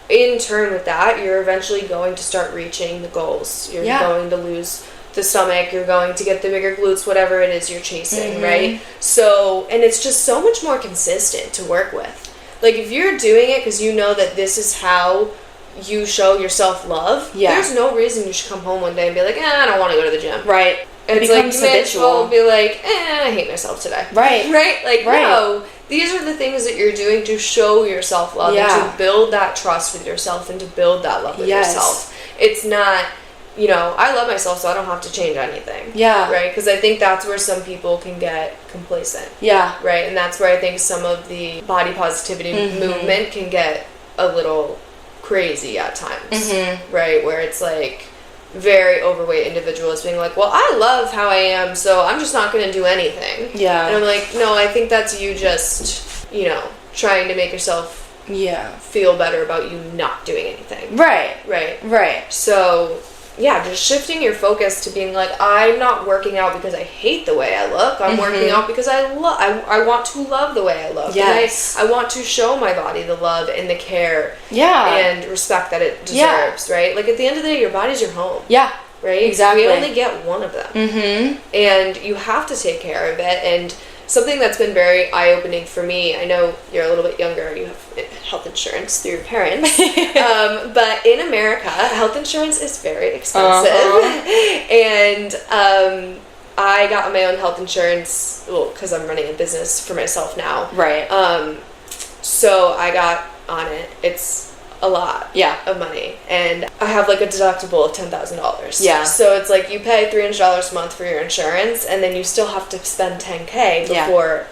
in turn with that, you're eventually going to start reaching the goals. You're going to lose the stomach, you're going to get the bigger glutes, whatever it is you're chasing, right? So, and it's just so much more consistent to work with. Like, if you're doing it because you know that this is how you show yourself love, there's no reason you should come home one day and be like, I don't want to go to the gym. Right. And it's like, you may as well be like, I hate myself today. Right. Right? Like, no, these are the things that you're doing to show yourself love and to build that trust with yourself and to build that love with yourself. It's not, you know, I love myself, so I don't have to change anything. Yeah. Right? Because I think that's where some people can get complacent. Yeah. Right? And that's where I think some of the body positivity movement can get a little crazy at times. Right? Where it's like very overweight individuals being like, well, I love how I am, so I'm just not going to do anything. Yeah. And I'm like, no, I think that's you just, you know, trying to make yourself feel better about you not doing anything. Right. Right. Right. So, yeah, just shifting your focus to being like, I'm not working out because I hate the way I look. I'm working out because I want to love the way I look. Yes. And I want to show my body the love and the care and respect that it deserves, right? Like, at the end of the day, your body's your home. Yeah. Right? Exactly. We only get one of them. And you have to take care of it. And something that's been very eye-opening for me, I know you're a little bit younger, you have health insurance through your parents. But in America, health insurance is very expensive. And I got my own health insurance, well, because I'm running a business for myself now. Right. So I got on it. It's a lot of money, and I have like a deductible of $10,000. Yeah. So it's like you pay $300 a month for your insurance, and then you still have to spend $10K before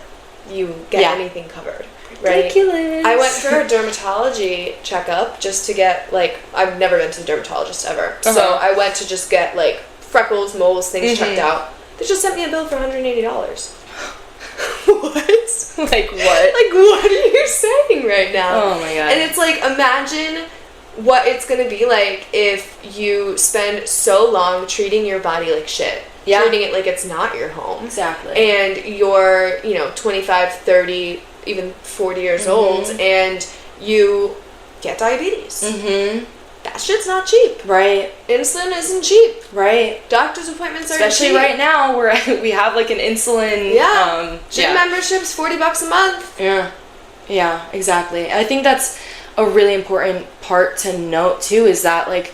you get anything covered. Right? Ridiculous. I went for a dermatology checkup just to get, like, I've never been to the dermatologist ever. So I went to just get like freckles, moles, things checked out. They just sent me a bill for $180. What? Like what? Like, what are you saying right now? Oh my god. And it's like, imagine what it's gonna be like if you spend so long treating your body like shit. Yeah. Treating it like it's not your home. Exactly. And you're, 25, 30, even 40 years old, and you get diabetes. That shit's not cheap. Right. Insulin isn't cheap. Right. Doctor's appointments are especially cheap. right now where we have like an insulin. Gym memberships, $40 a month. Yeah, exactly. I think that's a really important part to note too, is that like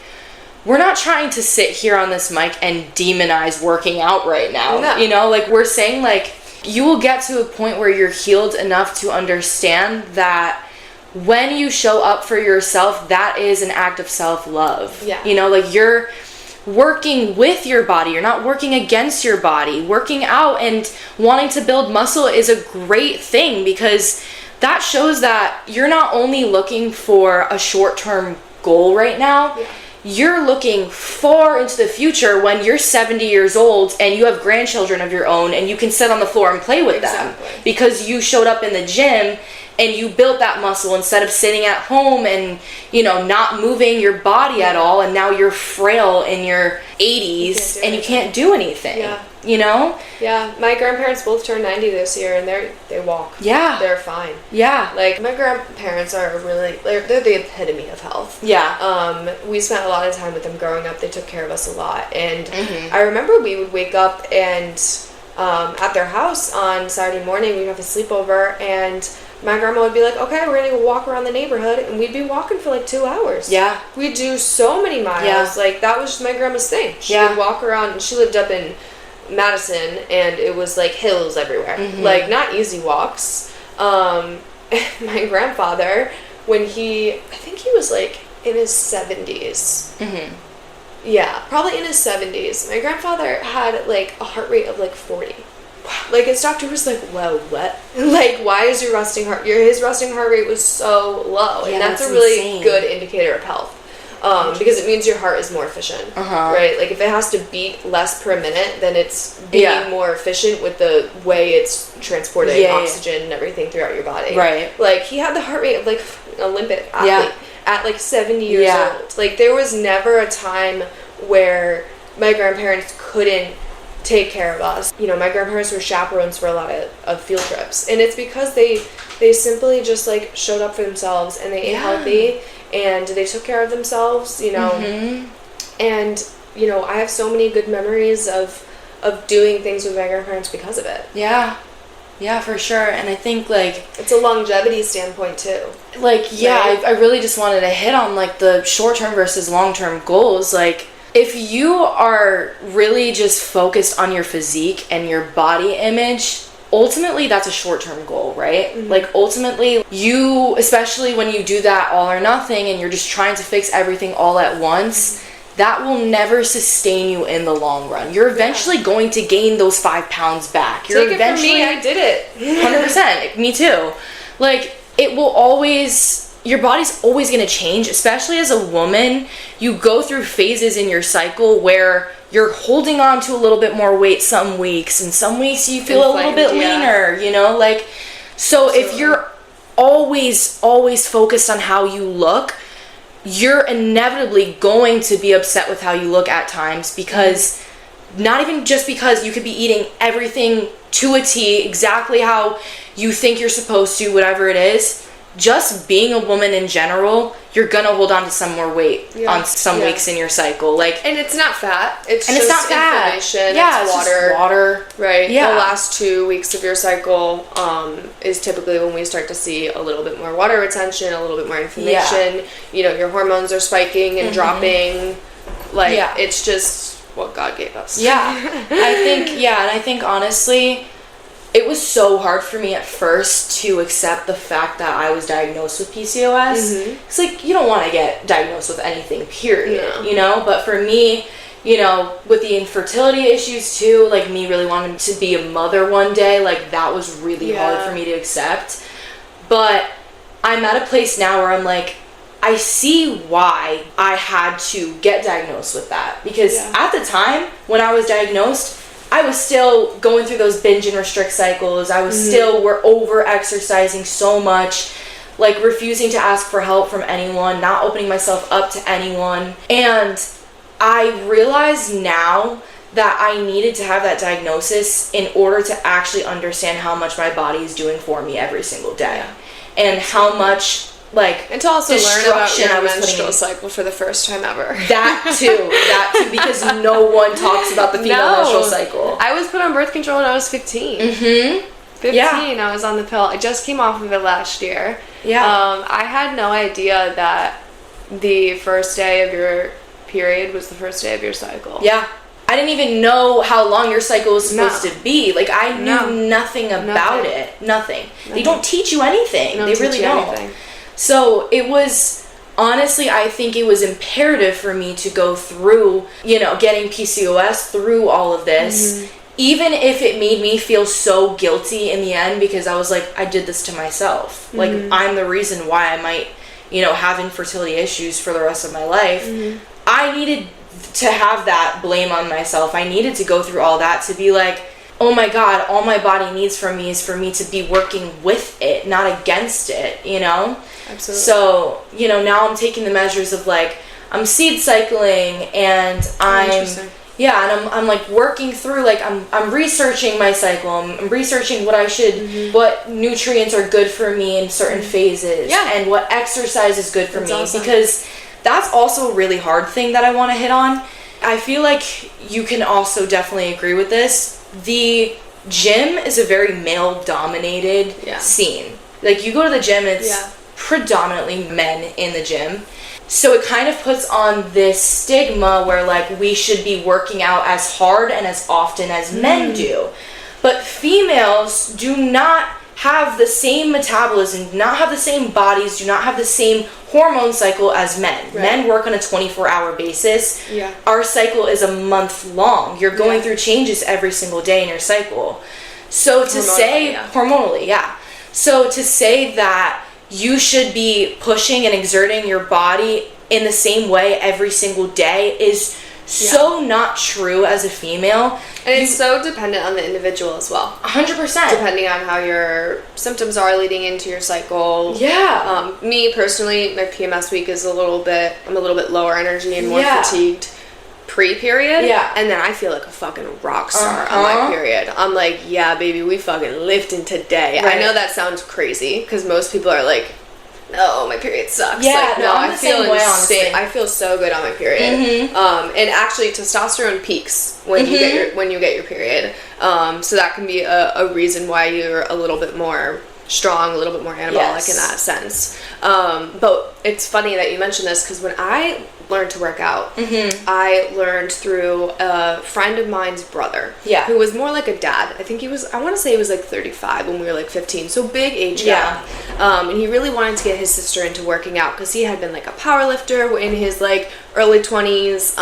we're not trying to sit here on this mic and demonize working out right now. No. Like we're saying like you will get to a point where you're healed enough to understand that when you show up for yourself, that is an act of self-love. Yeah. Like you're working with your body. You're not working against your body. Working out and wanting to build muscle is a great thing, because that shows that you're not only looking for a short-term goal right now, you're looking far into the future when you're 70 years old and you have grandchildren of your own and you can sit on the floor and play with them because you showed up in the gym and you built that muscle instead of sitting at home and, not moving your body at all, and now you're frail in your 80s and you can't do anything. Yeah, my grandparents both turned 90 this year, and they walk. Yeah. They're fine. Yeah. Like, my grandparents are really, they're the epitome of health. Yeah. We spent a lot of time with them growing up. They took care of us a lot. And I remember we would wake up and at their house on Saturday morning, we'd have a sleepover, and my grandma would be like, okay, we're gonna go walk around the neighborhood, and we'd be walking for like 2 hours. Yeah. We'd do so many miles. Yeah. Like, that was my grandma's thing. She would walk around, and she lived up in Madison, and it was like hills everywhere. Like, not easy walks. My grandfather, when I think he was like in his 70s. Yeah, probably in his 70s. My grandfather had like a heart rate of like 40. Like, his doctor was like, whoa, what? Like, why is your resting heart... his resting heart rate was so low. And that's a really good indicator of health. Because it means your heart is more efficient. Right? Like, if it has to beat less per minute, then it's being more efficient with the way it's transporting oxygen and everything throughout your body. Right. Like, he had the heart rate of, like, an Olympic athlete at, like, 70 years old. Like, there was never a time where my grandparents couldn't take care of us. My grandparents were chaperones for a lot of field trips, and it's because they simply just like showed up for themselves, and they ate healthy, and they took care of themselves, and I have so many good memories of doing things with my grandparents because of it. Yeah, for sure. And I think like it's a longevity standpoint too. Like, I really just wanted to hit on like the short-term versus long-term goals. Like, if you are really just focused on your physique and your body image, ultimately that's a short-term goal, right? Like, ultimately, you, especially when you do that all or nothing and you're just trying to fix everything all at once, that will never sustain you in the long run. You're eventually going to gain those 5 pounds back. Take it from me, I did it. 100%. Me too. Like, it will always... Your body's always going to change, especially as a woman. You go through phases in your cycle where you're holding on to a little bit more weight some weeks, and some weeks you feel a little bit leaner, like, so absolutely. If you're always focused on how you look, you're inevitably going to be upset with how you look at times, because not even just because you could be eating everything to a T, exactly how you think you're supposed to, whatever it is. just being a woman in general, you're gonna hold on to some more weight on some weeks in your cycle. Like, and it's not fat. It's and just it's not fat. inflammation. Yeah, it's water. just water. Right. Yeah. The last 2 weeks of your cycle is typically when we start to see a little bit more water retention, a little bit more inflammation. Yeah. You know, your hormones are spiking and dropping. Like, it's just what God gave us. Yeah. I think honestly, it was so hard for me at first to accept the fact that I was diagnosed with PCOS. It's like, you don't want to get diagnosed with anything, period, you know? But for me, you know, with the infertility issues too, like me really wanting to be a mother one day, like that was really hard for me to accept. But I'm at a place now where I'm like, I see why I had to get diagnosed with that. Because at the time when I was diagnosed, I was still going through those binge and restrict cycles. I was still over exercising so much, like refusing to ask for help from anyone, not opening myself up to anyone. And I realize now that I needed to have that diagnosis in order to actually understand how much my body is doing for me every single day. And how much, like, and to also learn about your I was menstrual cycle for the first time ever. That too, because no one talks about the female menstrual cycle. I was put on birth control when I was 15. 15, I was on the pill. I just came off of it last year. I had no idea that the first day of your period was the first day of your cycle. I didn't even know how long your cycle was supposed to be. Like, I knew nothing about it. Nothing. They don't teach you anything. They really don't. So it was, honestly, I think it was imperative for me to go through, you know, getting PCOS, through all of this, even if it made me feel so guilty in the end, because I was like, I did this to myself. Like, I'm the reason why I might, you know, have infertility issues for the rest of my life. I needed to have that blame on myself. I needed to go through all that to be like, oh my God, all my body needs from me is for me to be working with it, not against it, you know? Absolutely. So, you know, now I'm taking the measures of like, I'm seed cycling and I'm like working through, like I'm researching my cycle. I'm researching what I should, what nutrients are good for me in certain phases and what exercise is good for me. Because that's also a really hard thing that I want to hit on. I feel like you can also definitely agree with this. The gym is a very male-dominated scene. Like, you go to the gym, it's predominantly men in the gym. So it kind of puts on this stigma where, like, we should be working out as hard and as often as men do. But females do not have the same metabolism, do not have the same bodies, do not have the same hormone cycle as men. Right. Men work on a 24-hour basis. Our cycle is a month long. You're going through changes every single day in your cycle. So to say, hormonally, so to say that you should be pushing and exerting your body in the same way every single day is so not true as a female. And it's so dependent on the individual as well. 100%. Depending on how your symptoms are leading into your cycle. Me personally, my PMS week is I'm a little bit lower energy and more fatigued pre-period. And then I feel like a fucking rock star on my period. I'm like, yeah, baby, we fucking lifting today. Right. I know that sounds crazy because most people are like, no, my period sucks. Yeah, like, no, I feel insane. I feel so good on my period. And actually, testosterone peaks when you get your period. So that can be a reason why you're a little bit more strong, a little bit more anabolic in that sense. But it's funny that you mentioned this because when I learned to work out, I learned through a friend of mine's brother, who was more like a dad. I think I want to say he was like 35 when we were like 15, so big age gap. And he really wanted to get his sister into working out because he had been like a power lifter in his like early 20s.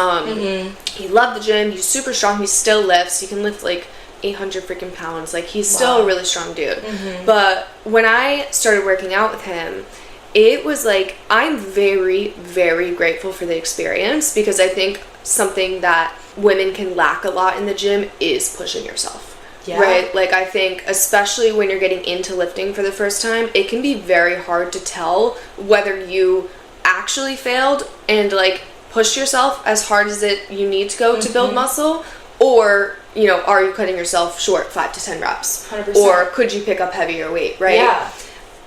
He loved the gym. He's super strong. He still lifts. He can lift like 800 freaking pounds. Like, he's still a really strong dude. But when I started working out with him, it was like, I'm very, very grateful for the experience because I think something that women can lack a lot in the gym is pushing yourself. Right? Like, I think especially when you're getting into lifting for the first time, it can be very hard to tell whether you actually failed and like push yourself as hard as you need to go to build muscle, or, you know, are you cutting yourself short 5 to 10 reps? 100%. Or could you pick up heavier weight, right?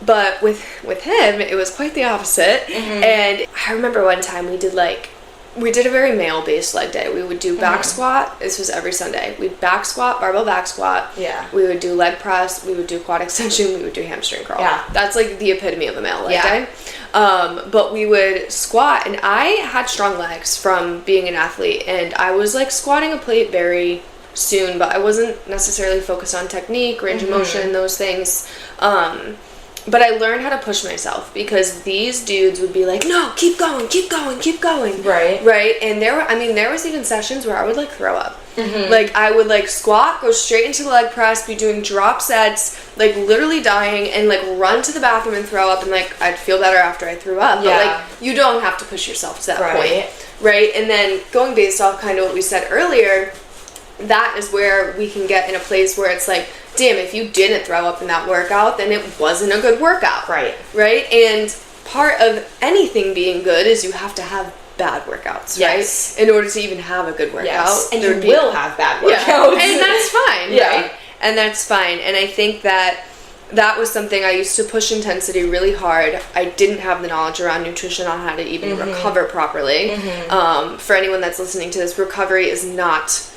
But with him, it was quite the opposite. And I remember one time we did a very male-based leg day. We would do back squat. This was every Sunday. We'd back squat, barbell back squat. Yeah. We would do leg press. We would do quad extension. We would do hamstring curl. Yeah. That's like the epitome of a male leg day. But we would squat, and I had strong legs from being an athlete, and I was like squatting a plate very soon, but I wasn't necessarily focused on technique, range of motion, those things. But I learned how to push myself because these dudes would be like, no, keep going, keep going, keep going. Right. Right. And there was even sessions where I would like throw up. Like I would like squat, go straight into the leg press, be doing drop sets, like literally dying, and like run to the bathroom and throw up, and like I'd feel better after I threw up. Yeah. But like you don't have to push yourself to that point. Right. And then going based off kind of what we said earlier, that is where we can get in a place where it's like, damn, if you didn't throw up in that workout, then it wasn't a good workout. Right. And part of anything being good is you have to have bad workouts, right? In order to even have a good workout. Yes. And you will have bad workouts. Yeah. And that's fine, right? And that's fine. And I think that was something I used to push intensity really hard. I didn't have the knowledge around nutrition on how to even recover properly. For anyone that's listening to this, recovery is not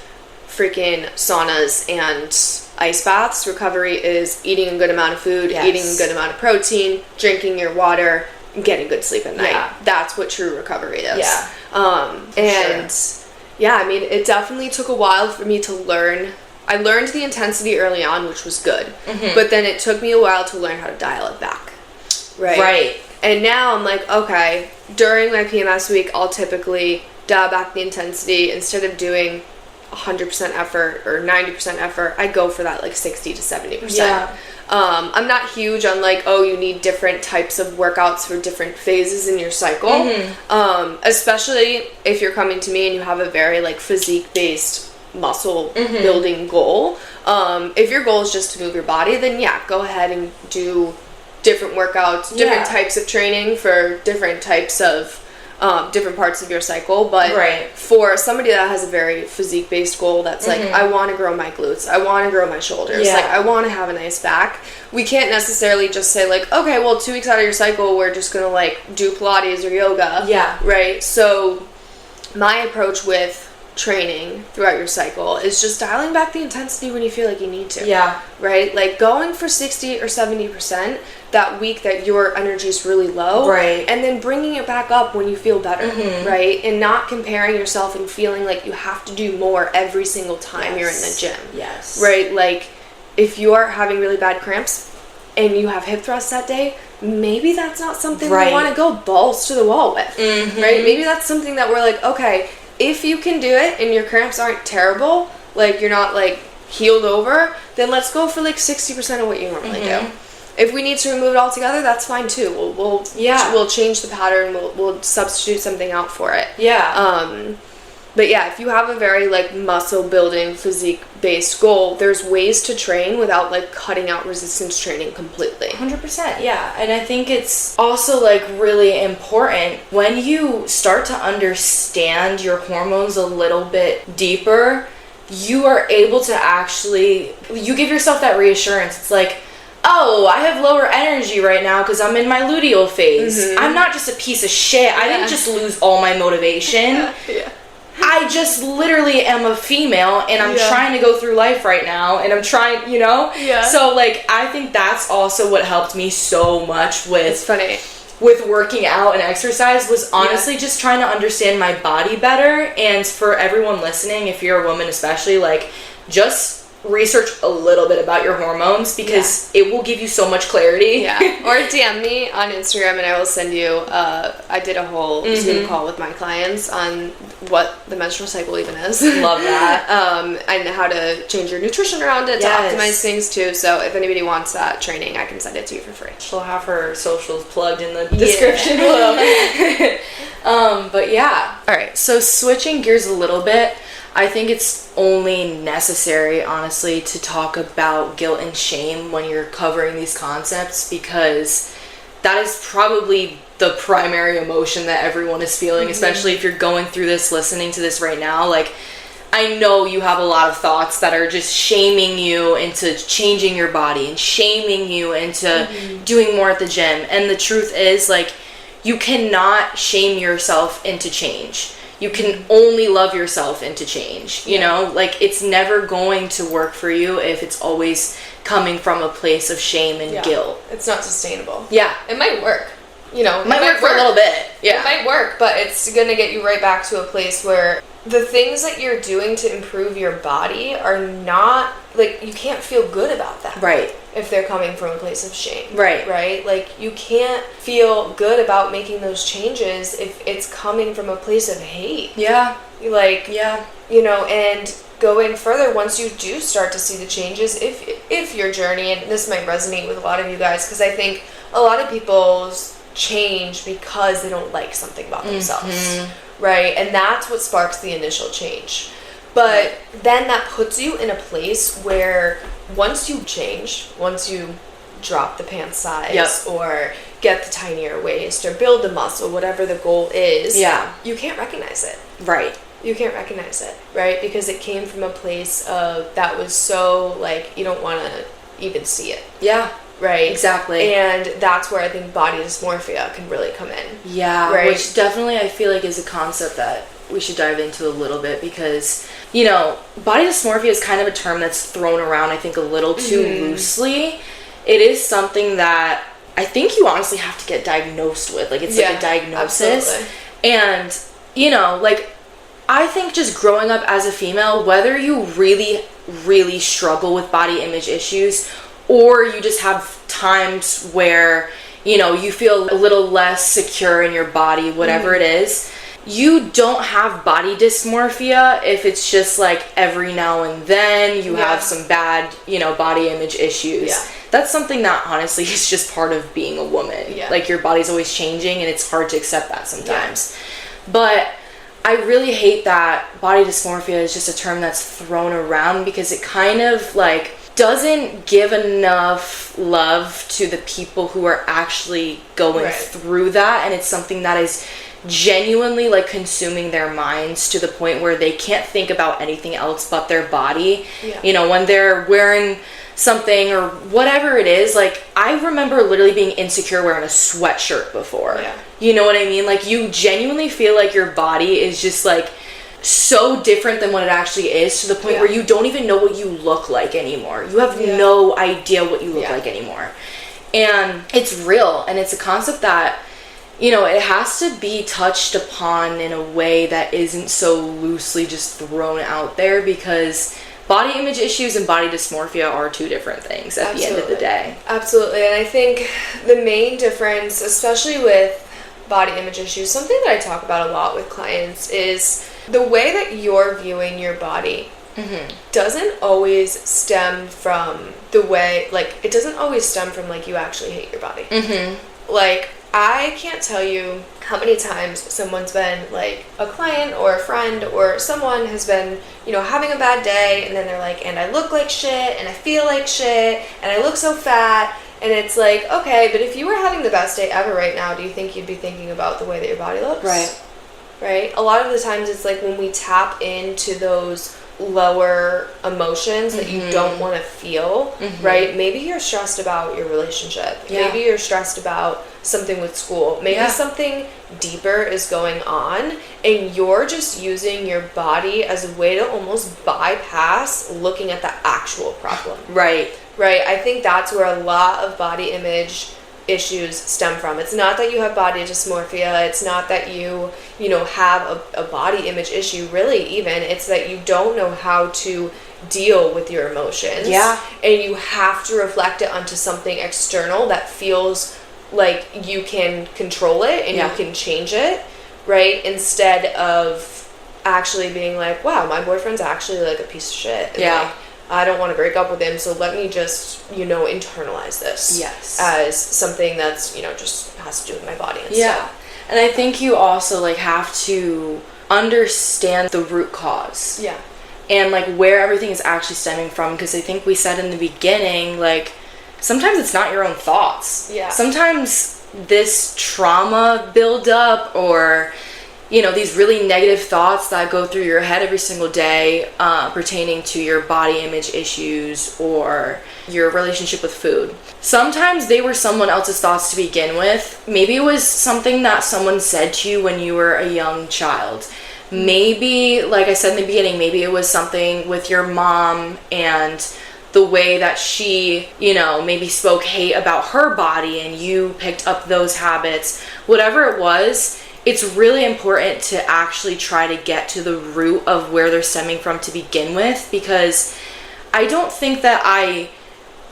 freaking saunas and ice baths. Recovery is eating a good amount of food, eating a good amount of protein, drinking your water, and getting good sleep at night. That's what true recovery is. I mean, it definitely took a while for me to learn. I learned the intensity early on, which was good, but then it took me a while to learn how to dial it back. Right. And now I'm like, okay, during my PMS week, I'll typically dial back the intensity. Instead of doing 100% effort or 90% effort, I go for that like 60 to 70%. I'm not huge on like, oh, you need different types of workouts for different phases in your cycle. Especially if you're coming to me and you have a very like physique based muscle building goal. If your goal is just to move your body, then go ahead and do different workouts, different types of training for different types of different parts of your cycle. But for somebody that has a very physique based goal that's like, I want to grow my glutes, I want to grow my shoulders, like I want to have a nice back, we can't necessarily just say like, okay, well 2 weeks out of your cycle we're just gonna like do Pilates or yoga. Right. So my approach with training throughout your cycle is just dialing back the intensity when you feel like you need to. Right. Like going for 60 or 70% that week that your energy is really low, and then bringing it back up when you feel better, right? And not comparing yourself and feeling like you have to do more every single time you're in the gym, right? Like if you are having really bad cramps and you have hip thrusts that day, maybe that's not something we want to go balls to the wall with, right? Maybe that's something that we're like, okay, if you can do it and your cramps aren't terrible, like you're not like healed over, then let's go for like 60% of what you normally do. If we need to remove it altogether, that's fine too. We'll change the pattern. We'll substitute something out for it. But if you have a very like muscle building physique based goal, there's ways to train without like cutting out resistance training completely. 100%. And I think it's also like really important when you start to understand your hormones a little bit deeper, you are able to you give yourself that reassurance. It's like, oh, I have lower energy right now because I'm in my luteal phase. I'm not just a piece of shit. I didn't just lose all my motivation. I just literally am a female and I'm trying to go through life right now and I'm trying, So like I think that's also what helped me so much with working out and exercise was honestly just trying to understand my body better. And for everyone listening, if you're a woman especially, like just research a little bit about your hormones because it will give you so much clarity. Or DM me on Instagram and I will send you I did a whole Zoom call with my clients on what the menstrual cycle even is. Love that. And how to change your nutrition around it to optimize things too. So if anybody wants that training, I can send it to you for free. She'll have her socials plugged in the description below. But alright, so switching gears a little bit, I think it's only necessary, honestly, to talk about guilt and shame when you're covering these concepts because that is probably the primary emotion that everyone is feeling, especially if you're going through this, listening to this right now. Like, I know you have a lot of thoughts that are just shaming you into changing your body and shaming you into doing more at the gym. And the truth is, like, you cannot shame yourself into change. You can only love yourself into change, you know? Like, it's never going to work for you if it's always coming from a place of shame and guilt. It's not sustainable. Yeah. It might work. You know, it might work for a little bit. Yeah. It might work, but it's going to get you right back to a place where the things that you're doing to improve your body are not, like, you can't feel good about that. Right. If they're coming from a place of shame. Right. Right? Like, you can't feel good about making those changes if it's coming from a place of hate. Yeah. Like, you know, and going further, once you do start to see the changes, if your journey, and this might resonate with a lot of you guys, because I think a lot of people's change because they don't like something about themselves, right? And that's what sparks the initial change. But then that puts you in a place where once you change, once you drop the pants size or get the tinier waist or build the muscle, whatever the goal is, you can't recognize it. Right. You can't recognize it, right? Because it came from a place of that was so, like, you don't want to even see it. Yeah. Right? Exactly. And that's where I think body dysmorphia can really come in. Yeah, right? Which definitely I feel like is a concept that we should dive into a little bit because, you know, body dysmorphia is kind of a term that's thrown around, I think, a little too loosely. It is something that I think you honestly have to get diagnosed with. Like, it's like a diagnosis. Absolutely. And, you know, like, I think just growing up as a female, whether you really, really struggle with body image issues or you just have times where, you know, you feel a little less secure in your body, whatever it is, you don't have body dysmorphia if it's just like every now and then you have some bad, you know, body image issues. That's something that honestly is just part of being a woman. Like, your body's always changing and it's hard to accept that sometimes. But I really hate that body dysmorphia is just a term that's thrown around because it kind of, like, doesn't give enough love to the people who are actually going through that, and it's something that is genuinely, like, consuming their minds to the point where they can't think about anything else but their body. You know, when they're wearing something or whatever it is, like, I remember literally being insecure wearing a sweatshirt before. You know what I mean? Like, you genuinely feel like your body is just, like, so different than what it actually is, to the point where you don't even know what you look like anymore. You have no idea what you look like anymore. And it's real, and it's a concept that, you know, it has to be touched upon in a way that isn't so loosely just thrown out there, because body image issues and body dysmorphia are two different things at the end of the day. Absolutely. And I think the main difference, especially with body image issues, something that I talk about a lot with clients, is the way that you're viewing your body doesn't always stem from the way, like, it doesn't always stem from, like, you actually hate your body. Like, I can't tell you how many times someone's been, like, a client or a friend or someone has been, you know, having a bad day, and then they're like, and I look like shit, and I feel like shit, and I look so fat. And it's like, okay, but if you were having the best day ever right now, do you think you'd be thinking about the way that your body looks? Right? A lot of the times it's like when we tap into those lower emotions that you don't want to feel, right? Maybe you're stressed about your relationship. Maybe you're stressed about something with school. Maybe something deeper is going on, and you're just using your body as a way to almost bypass looking at the actual problem. Right? I think that's where a lot of body image issues stem from. It's not that you have body dysmorphia. It's not that you know, have a body image issue, really, even. It's that you don't know how to deal with your emotions. And you have to reflect it onto something external that feels like you can control it and you can change it, right? Instead of actually being like, wow, my boyfriend's actually, like, a piece of shit. And, like, I don't want to break up with him, so let me just, you know, internalize this as something that's, you know, just has to do with my body and stuff. And I think you also, like, have to understand the root cause. And, like, where everything is actually stemming from, because I think we said in the beginning, like, sometimes it's not your own thoughts. Sometimes this trauma buildup, or, these really negative thoughts that go through your head every single day pertaining to your body image issues or your relationship with food. Sometimes they were someone else's thoughts to begin with. Maybe it was something that someone said to you when you were a young child. Maybe, like I said in the beginning, maybe it was something with your mom and the way that she, maybe spoke hate about her body and you picked up those habits. Whatever it was, it's really important to actually try to get to the root of where they're stemming from to begin with, because I don't think that I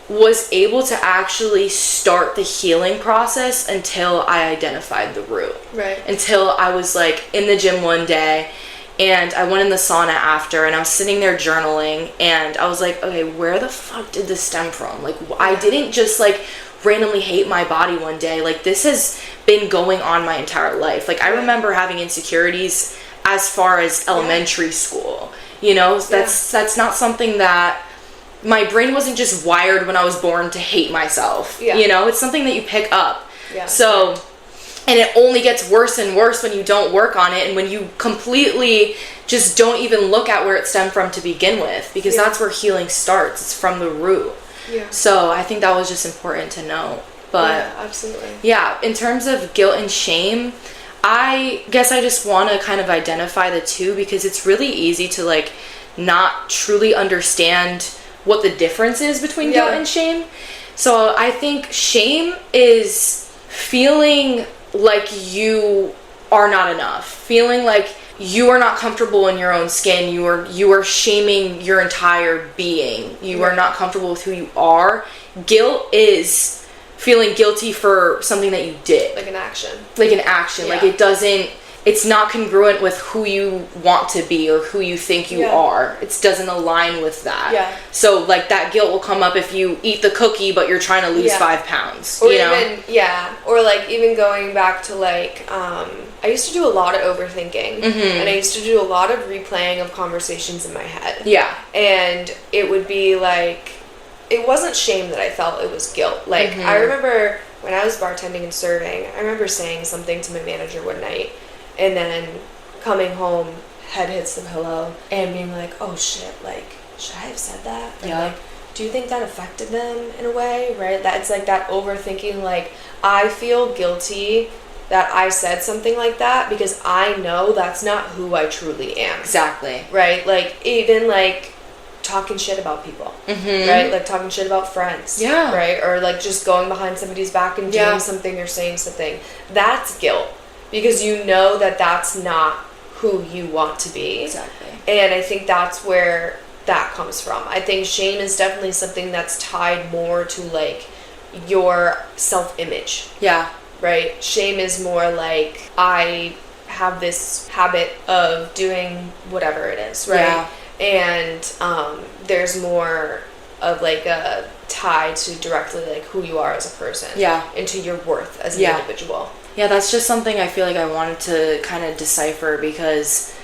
was able to actually start the healing process until I identified the root. Right. Until I was like in the gym one day and I went in the sauna after and I was sitting there journaling and I was like, okay, where the fuck did this stem from? Like, I didn't just like randomly hate my body one day. Like, this has been going on my entire life. Like, I remember having insecurities as far as elementary school. That's not something that my brain wasn't just wired when I was born to hate myself. Yeah. It's something that you pick up. Yeah. So, and it only gets worse and worse when you don't work on it and when you completely just don't even look at where it stemmed from to begin with, because that's where healing starts. It's from the root. Yeah. So I think that was just important to know. But yeah, absolutely. Yeah, in terms of guilt and shame, I guess I just want to kind of identify the two, because it's really easy to like not truly understand what the difference is between guilt and shame. So I think shame is feeling like you are not enough, feeling like you are not comfortable in your own skin. You are shaming your entire being. You are not comfortable with who you are. Guilt is feeling guilty for something that you did. Like an action. Yeah. Like it's not congruent with who you want to be or who you think you are. It doesn't align with that. Yeah. So like that guilt will come up if you eat the cookie but you're trying to lose 5 pounds. Or or like even going back to like I used to do a lot of overthinking, and I used to do a lot of replaying of conversations in my head. Yeah. And it would be like, it wasn't shame that I felt, it was guilt. Like I remember when I was bartending and serving, I remember saying something to my manager one night, and then coming home, head hits the pillow, and being like, oh shit, like, should I have said that? And like, do you think that affected them in a way, right? That's like that overthinking, like, I feel guilty that I said something like that because I know that's not who I truly am. Exactly. Right? Like, even like talking shit about people, right? Like talking shit about friends, right? Or like just going behind somebody's back and doing something or saying something. That's guilt. Because you know that that's not who you want to be. Exactly. And I think that's where that comes from. I think shame is definitely something that's tied more to like your self-image. Yeah. Right? Shame is more like, I have this habit of doing whatever it is, right? Yeah. And there's more of like a tie to directly like who you are as a person. Yeah. And to your worth as an individual. Yeah, that's just something I feel like I wanted to kind of decipher, because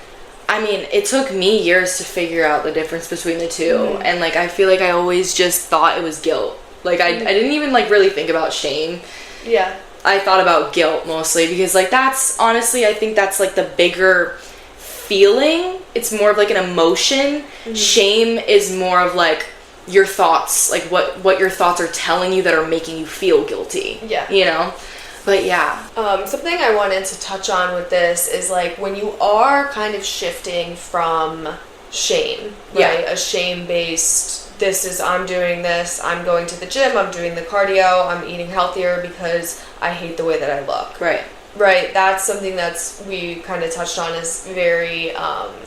I mean, it took me years to figure out the difference between the two. And like, I feel like I always just thought it was guilt. Like I didn't even like really think about shame. Yeah. I thought about guilt mostly, because like that's honestly, I think that's like the bigger feeling. It's more of like an emotion. Shame is more of like your thoughts, like what your thoughts are telling you that are making you feel guilty. Yeah. But yeah. Something I wanted to touch on with this is like when you are kind of shifting from shame, right? A shame-based, this is, I'm doing this, I'm going to the gym, I'm doing the cardio, I'm eating healthier because I hate the way that I look. Right. Right, that's something that's, we kind of touched on, is very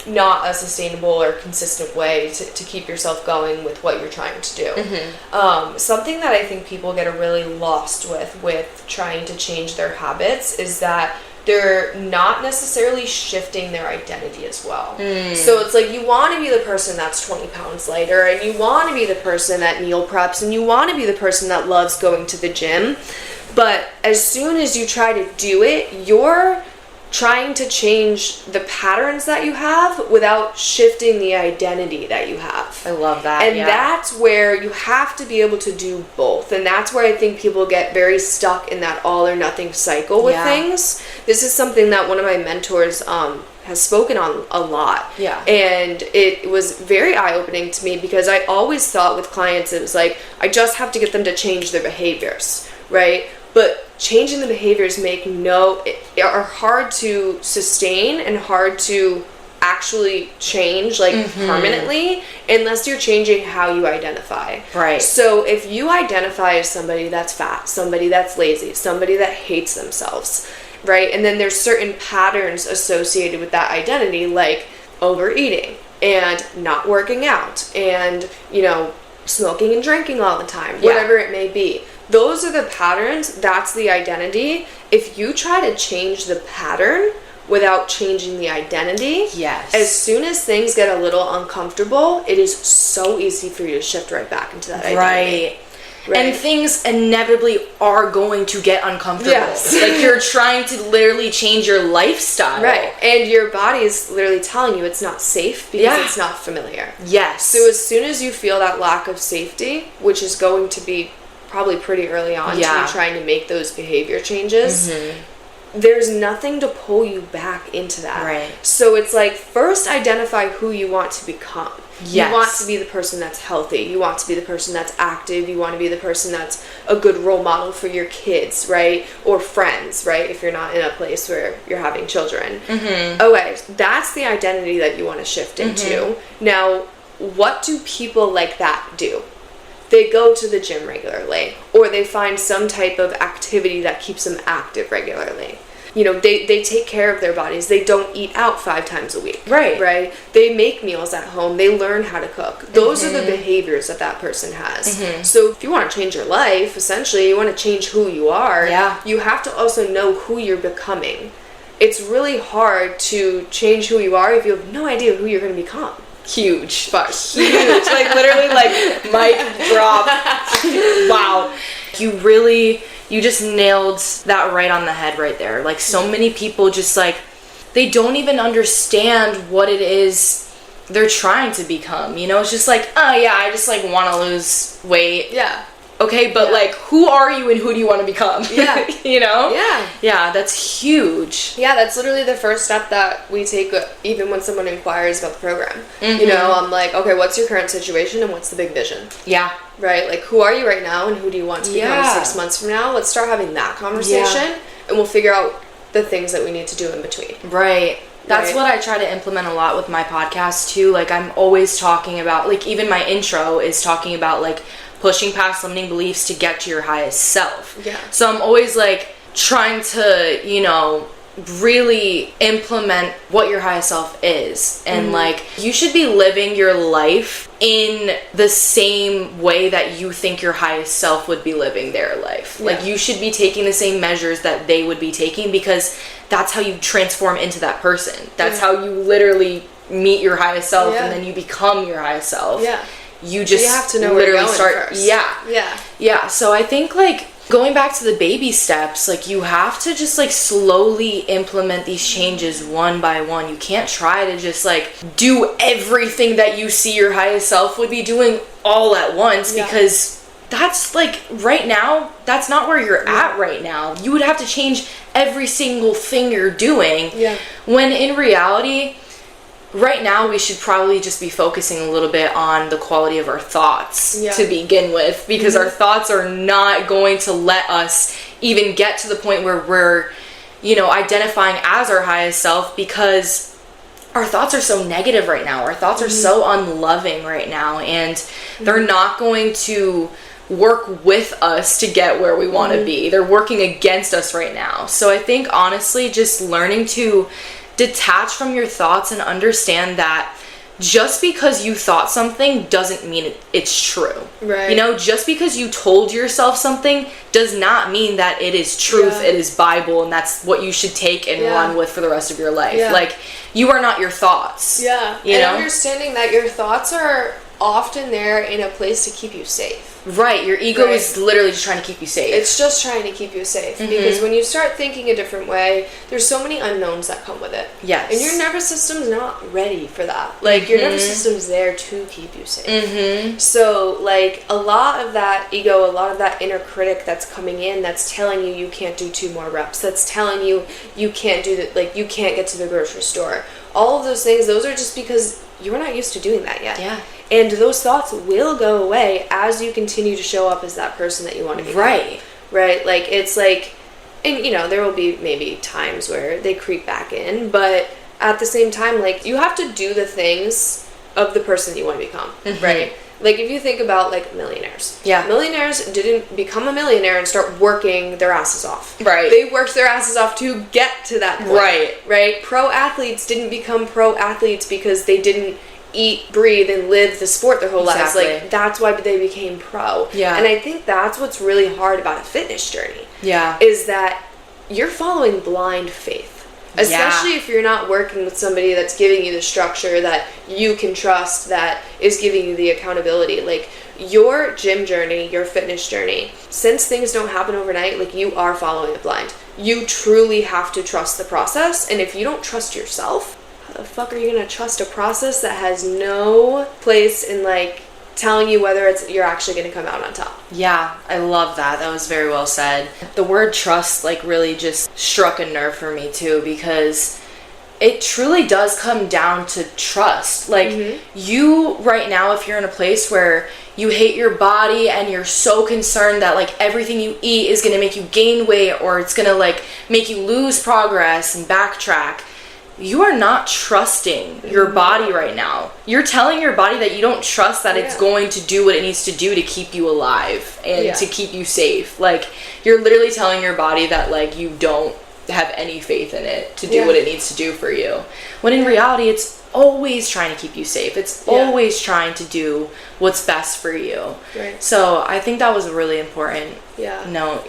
not a sustainable or consistent way to keep yourself going with what you're trying to do. Something that I think people get really lost with trying to change their habits is that they're not necessarily shifting their identity as well. So it's like, you want to be the person that's 20 pounds lighter, and you want to be the person that meal preps, and you want to be the person that loves going to the gym. But as soon as you try to do it, you're trying to change the patterns that you have without shifting the identity that you have. I love that. And that's where you have to be able to do both. And that's where I think people get very stuck in that all or nothing cycle with things. This is something that one of my mentors has spoken on a lot. Yeah. And it was very eye-opening to me, because I always thought with clients, it was like, I just have to get them to change their behaviors, right? But changing the behaviors are hard to sustain and hard to actually change, like, permanently, unless you're changing how you identify. Right. So if you identify as somebody that's fat, somebody that's lazy, somebody that hates themselves, right? And then there's certain patterns associated with that identity, like overeating and not working out and, smoking and drinking all the time, whatever it may be. Those are the patterns. That's the identity. If you try to change the pattern without changing the identity, as soon as things get a little uncomfortable, it is so easy for you to shift right back into that identity. Right. And things inevitably are going to get uncomfortable. Yes. Like, you're trying to literally change your lifestyle. Right. And your body is literally telling you it's not safe because it's not familiar. Yes. So as soon as you feel that lack of safety, which is going to be probably pretty early on to you trying to make those behavior changes, there's nothing to pull you back into that. Right. So it's like, first identify who you want to become. Yes. You want to be the person that's healthy. You want to be the person that's active. You want to be the person that's a good role model for your kids, right? Or friends, right? If you're not in a place where you're having children. Okay, that's the identity that you want to shift into. Now, what do people like that do? They go to the gym regularly, or they find some type of activity that keeps them active regularly. They take care of their bodies. They don't eat out 5 times a week. Right? They make meals at home. They learn how to cook. Those are the behaviors that person has. So if you want to change your life, essentially, you want to change who you are, you have to also know who you're becoming. It's really hard to change who you are if you have no idea who you're going to become. Huge. Huge. Like, literally, like, mic drop. Wow. You just nailed that right on the head right there. Like, so many people just, like, they don't even understand what it is they're trying to become. It's just like, oh yeah, I just, like, want to lose weight. Yeah. Okay, but like, who are you and who do you want to become? Yeah. Yeah, that's huge. Yeah, that's literally the first step that we take even when someone inquires about the program. I'm like, okay, what's your current situation and what's the big vision? Yeah. Right? Like, who are you right now and who do you want to become 6 months from now? Let's start having that conversation and we'll figure out the things that we need to do in between. Right. That's what I try to implement a lot with my podcast too. Like, I'm always talking about, like, even my intro is talking about, like, pushing past limiting beliefs to get to your highest self. Yeah. So I'm always, like, trying to, really implement what your highest self is. And, like, you should be living your life in the same way that you think your highest self would be living their life. Yeah. Like, you should be taking the same measures that they would be taking, because that's how you transform into that person. That's how you literally meet your highest self and then you become your highest self. Yeah. You just have to know literally where you're going first. Yeah. So I think, like, going back to the baby steps, like, you have to just, like, slowly implement these changes one by one. You can't try to just, like, do everything that you see your highest self would be doing all at once, because that's, like, right now, that's not where you're at right now. You would have to change every single thing you're doing. Yeah. When in reality, right now, we should probably just be focusing a little bit on the quality of our thoughts to begin with, because our thoughts are not going to let us even get to the point where we're, identifying as our highest self, because our thoughts are so negative right now. Our thoughts are so unloving right now, and they're not going to work with us to get where we want to be. They're working against us right now. So I think, honestly, just learning to detach from your thoughts and understand that just because you thought something doesn't mean it's true. Right. Just because you told yourself something does not mean that it is truth, it is Bible, and that's what you should take and run with for the rest of your life. Like, you are not your thoughts. Yeah. And understanding that your thoughts are often there in a place to keep you safe. Right, your ego is literally just trying to keep you safe. It's just trying to keep you safe. Because when you start thinking a different way, there's so many unknowns that come with it. Yes. And your nervous system's not ready for that. Like, your nervous system's there to keep you safe. So, like, a lot of that ego, a lot of that inner critic that's coming in, that's telling you can't do 2 more reps, that's telling you can't do that, like, you can't get to the grocery store. All of those things, those are just because you're not used to doing that yet. Yeah. And those thoughts will go away as you continue to show up as that person that you want to be. Right. Right? Like, it's like, and, you know, there will be maybe times where they creep back in, but at the same time, like, you have to do the things of the person you want to become, right? Like, if you think about, like, millionaires. Yeah. Millionaires didn't become a millionaire and start working their asses off. Right. They worked their asses off to get to that point. Right. Right? Pro athletes didn't become pro athletes because they didn't eat, breathe, and live the sport their whole lives. Like, that's why they became pro. Yeah. And I think that's what's really hard about a fitness journey. Yeah. Is that you're following blind faith. Especially if you're not working with somebody that's giving you the structure that you can trust, that is giving you the accountability. Like, your gym journey, your fitness journey, since things don't happen overnight, like, you are following it blind. You truly have to trust the process. And if you don't trust yourself, how the fuck are you going to trust a process that has no place in, like, telling you whether you're actually going to come out on top? Yeah, I love that. That was very well said. The word trust, like, really just struck a nerve for me too, because it truly does come down to trust. Like, you right now, if you're in a place where you hate your body and you're so concerned that, like, everything you eat is going to make you gain weight, or it's going to, like, make you lose progress and backtrack, you are not trusting your body right now. You're telling your body that you don't trust that it's going to do what it needs to do to keep you alive and to keep you safe. Like, you're literally telling your body that, like, you don't have any faith in it to do what it needs to do for you. When in reality, it's always trying to keep you safe. It's always trying to do what's best for you. Right. So I think that was a really important note.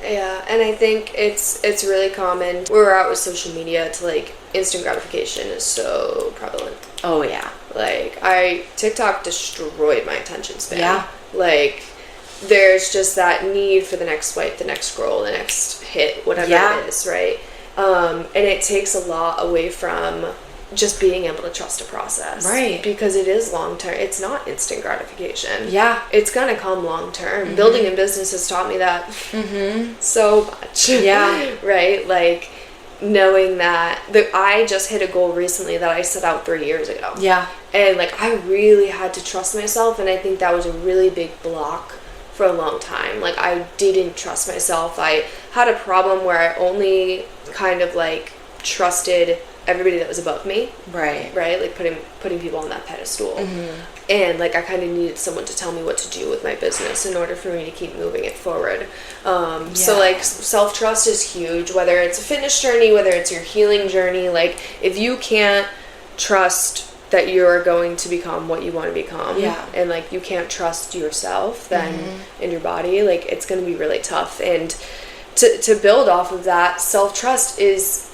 Yeah, and I think it's really common where we're at with social media to, like, instant gratification is so prevalent. Oh yeah. Like, TikTok destroyed my attention span. Yeah. Like, there's just that need for the next swipe, the next scroll, the next hit, whatever it is, right? And it takes a lot away from just being able to trust a process. Right. Because it is long term. It's not instant gratification. Yeah. It's going to come long term. Building a business has taught me that so much. Yeah. Right? Like, knowing that I just hit a goal recently that I set out 3 years ago. Yeah. And, like, I really had to trust myself, and I think that was a really big block for a long time. Like, I didn't trust myself. I had a problem where I only kind of, like, trusted everybody that was above me. Right? Like, putting people on that pedestal. And, like, I kind of needed someone to tell me what to do with my business in order for me to keep moving it forward. So, like, self-trust is huge, whether it's a fitness journey, whether it's your healing journey. Like, if you can't trust that you're going to become what you want to become, and, like, you can't trust yourself then in your body, like, it's going to be really tough. And to build off of that, self-trust is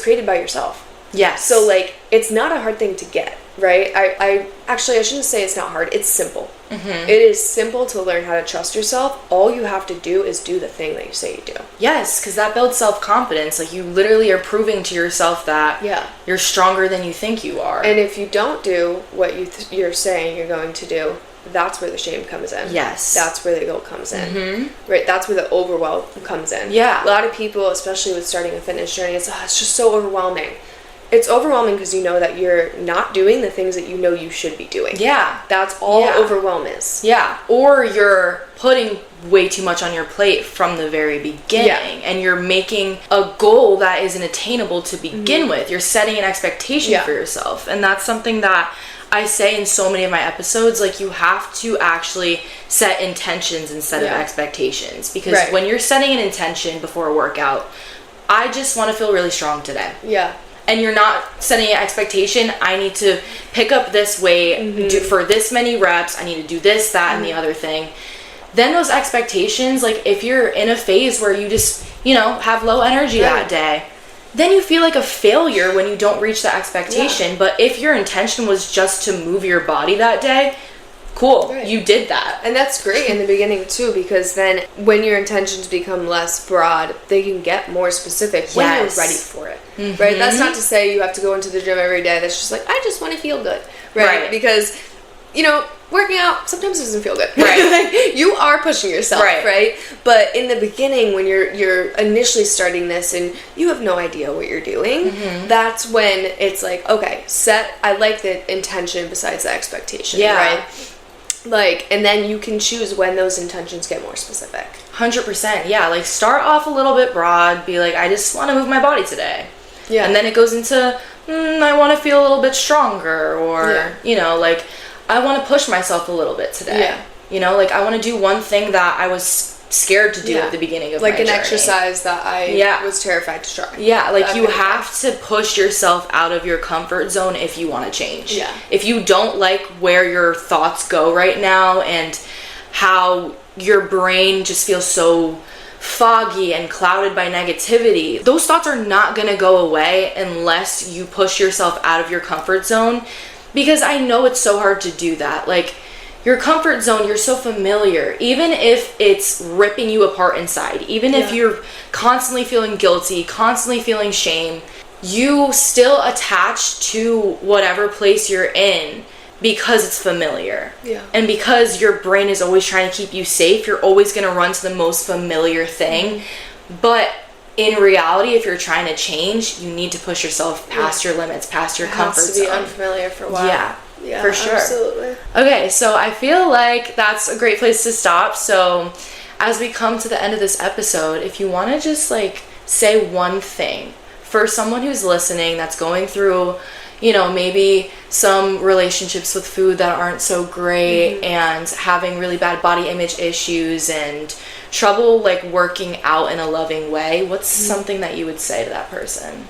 created by yourself. Yes. So, like, it's not a hard thing to get, right? I shouldn't say it's not hard. It's simple. It is simple to learn how to trust yourself. All you have to do is do the thing that you say you do. Yes, because that builds self-confidence. Like, you literally are proving to yourself that you're stronger than you think you are. And if you don't do what you're saying you're going to do, that's where the shame comes in. Yes. That's where the guilt comes in. Right? That's where the overwhelm comes in. Yeah. A lot of people, especially with starting a fitness journey, it's just so overwhelming. It's overwhelming because you know that you're not doing the things that you know you should be doing. Yeah. That's all overwhelm is. Yeah. Or you're putting way too much on your plate from the very beginning. And you're making a goal that isn't attainable to begin with. You're setting an expectation for yourself. And that's something that I say in so many of my episodes. Like, you have to actually set intentions instead of expectations. Because when you're setting an intention before a workout, I just want to feel really strong today. Yeah. And you're not setting an expectation, I need to pick up this weight for this many reps, I need to do this, that, and the other thing. Then those expectations, like, if you're in a phase where you just, have low energy that day, then you feel like a failure when you don't reach that expectation. But if your intention was just to move your body that day, cool, Right. you did that. And that's great in the beginning too, because then when your intentions become less broad, they can get more specific when you're ready for it. Right? That's not to say you have to go into the gym every day. That's just like, I just want to feel good. Right? Because, you know, working out sometimes doesn't feel good. Right. Like, you are pushing yourself, right? But in the beginning, when you're initially starting this and you have no idea what you're doing, that's when it's like, okay, I like the intention besides the expectation, right? Like, and then you can choose when those intentions get more specific. 100%. Yeah. Like, start off a little bit broad. Be like, I just want to move my body today. Yeah. And then it goes into, I want to feel a little bit stronger, or, you know, like, I want to push myself a little bit today. Yeah. You know, like, I want to do one thing that I was scared to do at the beginning of my journey. Like an exercise that I was terrified to try. Yeah, like, you have to push yourself out of your comfort zone if you want to change. Yeah. If you don't like where your thoughts go right now and how your brain just feels so foggy and clouded by negativity, those thoughts are not going to go away unless you push yourself out of your comfort zone. Because I know it's so hard to do that. Like, your comfort zone, you're so familiar. Even if it's ripping you apart inside, even if you're constantly feeling guilty, constantly feeling shame, you still attach to whatever place you're in because it's familiar. Yeah. And because your brain is always trying to keep you safe, you're always going to run to the most familiar thing. But in reality, if you're trying to change, you need to push yourself past your limits, past your comfort zone. It has to be unfamiliar for a while. Yeah, for sure. Absolutely. Okay, so I feel like that's a great place to stop. So as we come to the end of this episode, if you want to just, like, say one thing for someone who's listening that's going through, you know, maybe some relationships with food that aren't so great and having really bad body image issues and trouble, like, working out in a loving way, what's something that you would say to that person?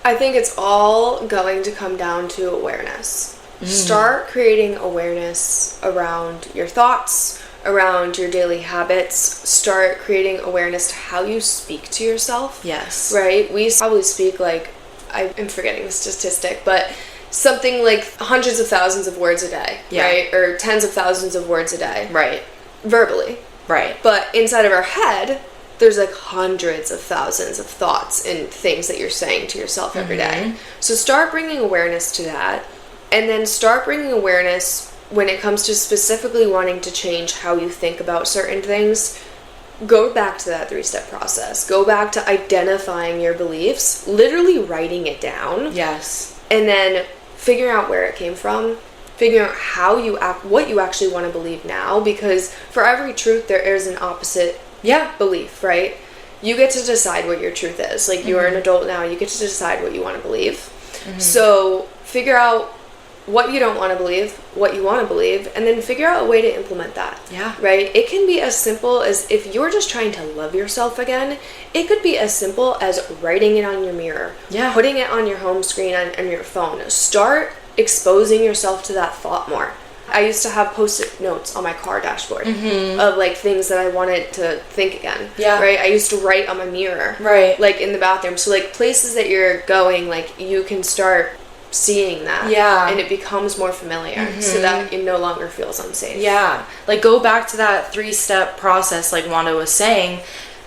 I think it's all going to come down to awareness. Start creating awareness around your thoughts, around your daily habits. Start creating awareness to how you speak to yourself. Yes. Right? We probably speak, like, I'm forgetting the statistic, but something like hundreds of thousands of words a day, right? Or tens of thousands of words a day. Right. Verbally. Right. But inside of our head, there's, like, hundreds of thousands of thoughts and things that you're saying to yourself every day. So start bringing awareness to that. And then start bringing awareness when it comes to specifically wanting to change how you think about certain things. Go back to that 3-step process. Go back to identifying your beliefs, literally writing it down. Yes. And then figuring out where it came from. Figuring out how you act, what you actually want to believe now. Because for every truth, there is an opposite belief, right? You get to decide what your truth is. Like, you are an adult now. You get to decide what you want to believe. So figure out what you don't want to believe, what you want to believe, and then figure out a way to implement that. Yeah. Right? It can be as simple as, if you're just trying to love yourself again, it could be as simple as writing it on your mirror. Yeah. Putting it on your home screen on your phone. Start exposing yourself to that thought more. I used to have post-it notes on my car dashboard of, like, things that I wanted to think again. Yeah. Right? I used to write on my mirror. Right. Like, in the bathroom. So, like, places that you're going, like, you can start seeing that, and it becomes more familiar, so that it no longer feels unsafe. Like, go back to that 3-step process, like Wanda was saying.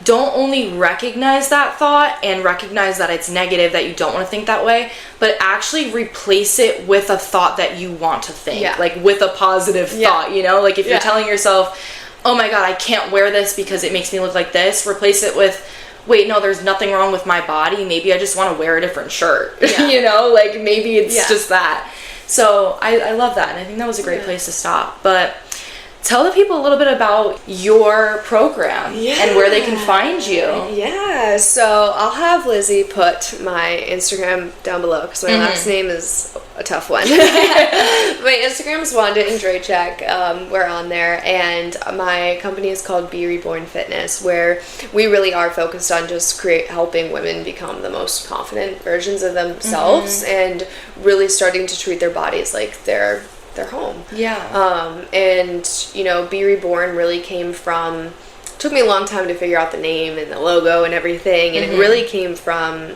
Don't only recognize that thought and recognize that it's negative, that you don't want to think that way, but actually replace it with a thought that you want to think, like, with a positive thought, you know, like, if you're telling yourself, oh my god, I can't wear this because it makes me look like this, replace it with, wait, no, there's nothing wrong with my body. Maybe I just want to wear a different shirt. You know, like, maybe it's just that. So I love that. And I think that was a great place to stop. But tell the people a little bit about your program and where they can find you. Yeah, so I'll have Lizzie put my Instagram down below, because my last name is a tough one. My Instagram is Wanda Andrejecsk. We're on there, and my company is called Be Reborn Fitness, where we really are focused on just helping women become the most confident versions of themselves, and really starting to treat their bodies like their home. And, you know, Be Reborn really came from, took me a long time to figure out the name and the logo and everything, and it really came from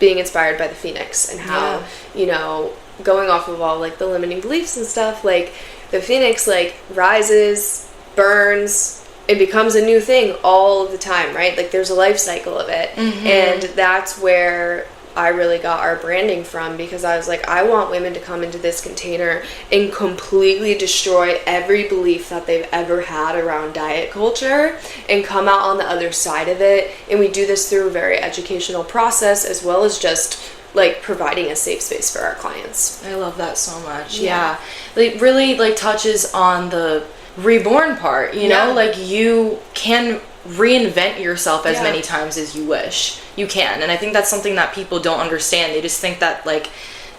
being inspired by the Phoenix, and how, you know, going off of all like the limiting beliefs and stuff, like the phoenix like rises, burns, it becomes a new thing all the time, right? Like there's a life cycle of it. And that's where I really got our branding from, because I was like, I want women to come into this container and completely destroy every belief that they've ever had around diet culture and come out on the other side of it. And we do this through a very educational process, as well as just like providing a safe space for our clients. I love that so much. Yeah. It really like touches on the reborn part, you know, like you can reinvent yourself as many times as you wish you can. And I think that's something that people don't understand. They just think that like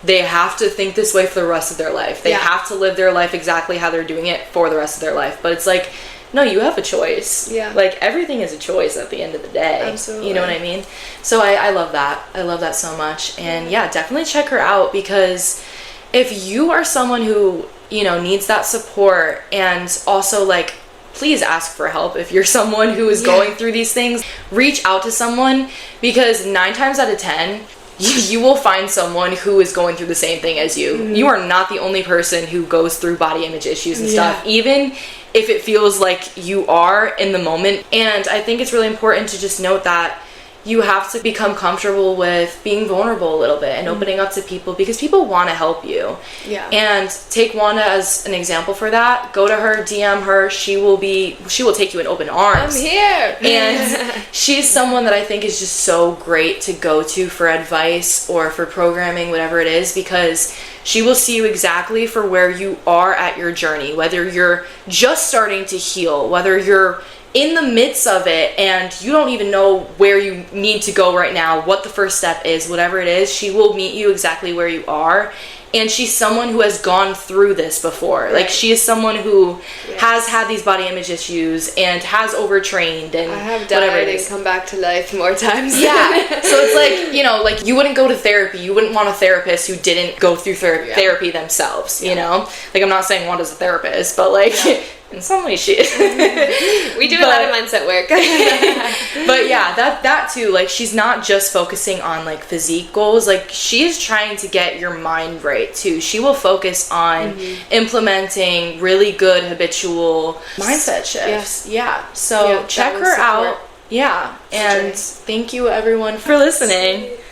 they have to think this way for the rest of their life. They have to live their life exactly how they're doing it for the rest of their life. But it's like, no, you have a choice. Like everything is a choice at the end of the day. Absolutely. You know what I mean? So I love that. I love that so much. And yeah, definitely check her out, because if you are someone who, you know, needs that support, and also like, please ask for help. If you're someone who is going through these things, reach out to someone, because 9 times out of 10, you will find someone who is going through the same thing as you. You are not the only person who goes through body image issues and stuff, even if it feels like you are in the moment. And I think it's really important to just note that you have to become comfortable with being vulnerable a little bit and opening up to people, because people want to help you. And take Wanda as an example for that. Go to her, DM her. She will take you in open arms. I'm here. And she's someone that I think is just so great to go to for advice or for programming, whatever it is, because she will see you exactly for where you are at your journey, whether you're just starting to heal, whether you're in the midst of it and you don't even know where you need to go right now, what the first step is, whatever it is. She will meet you exactly where you are. And she's someone who has gone through this before. Like, she is someone who has had these body image issues and has overtrained and I have died and come back to life more times. So it's like, you know, like you wouldn't go to therapy. You wouldn't want a therapist who didn't go through therapy themselves, you know? Like, I'm not saying Wanda's a therapist, but like... in some ways she is. We do a lot of mindset work. But yeah, that too, like she's not just focusing on like physique goals, like she is trying to get your mind right too. She will focus on implementing really good habitual mindset shifts. So check her out. And thank you everyone for listening.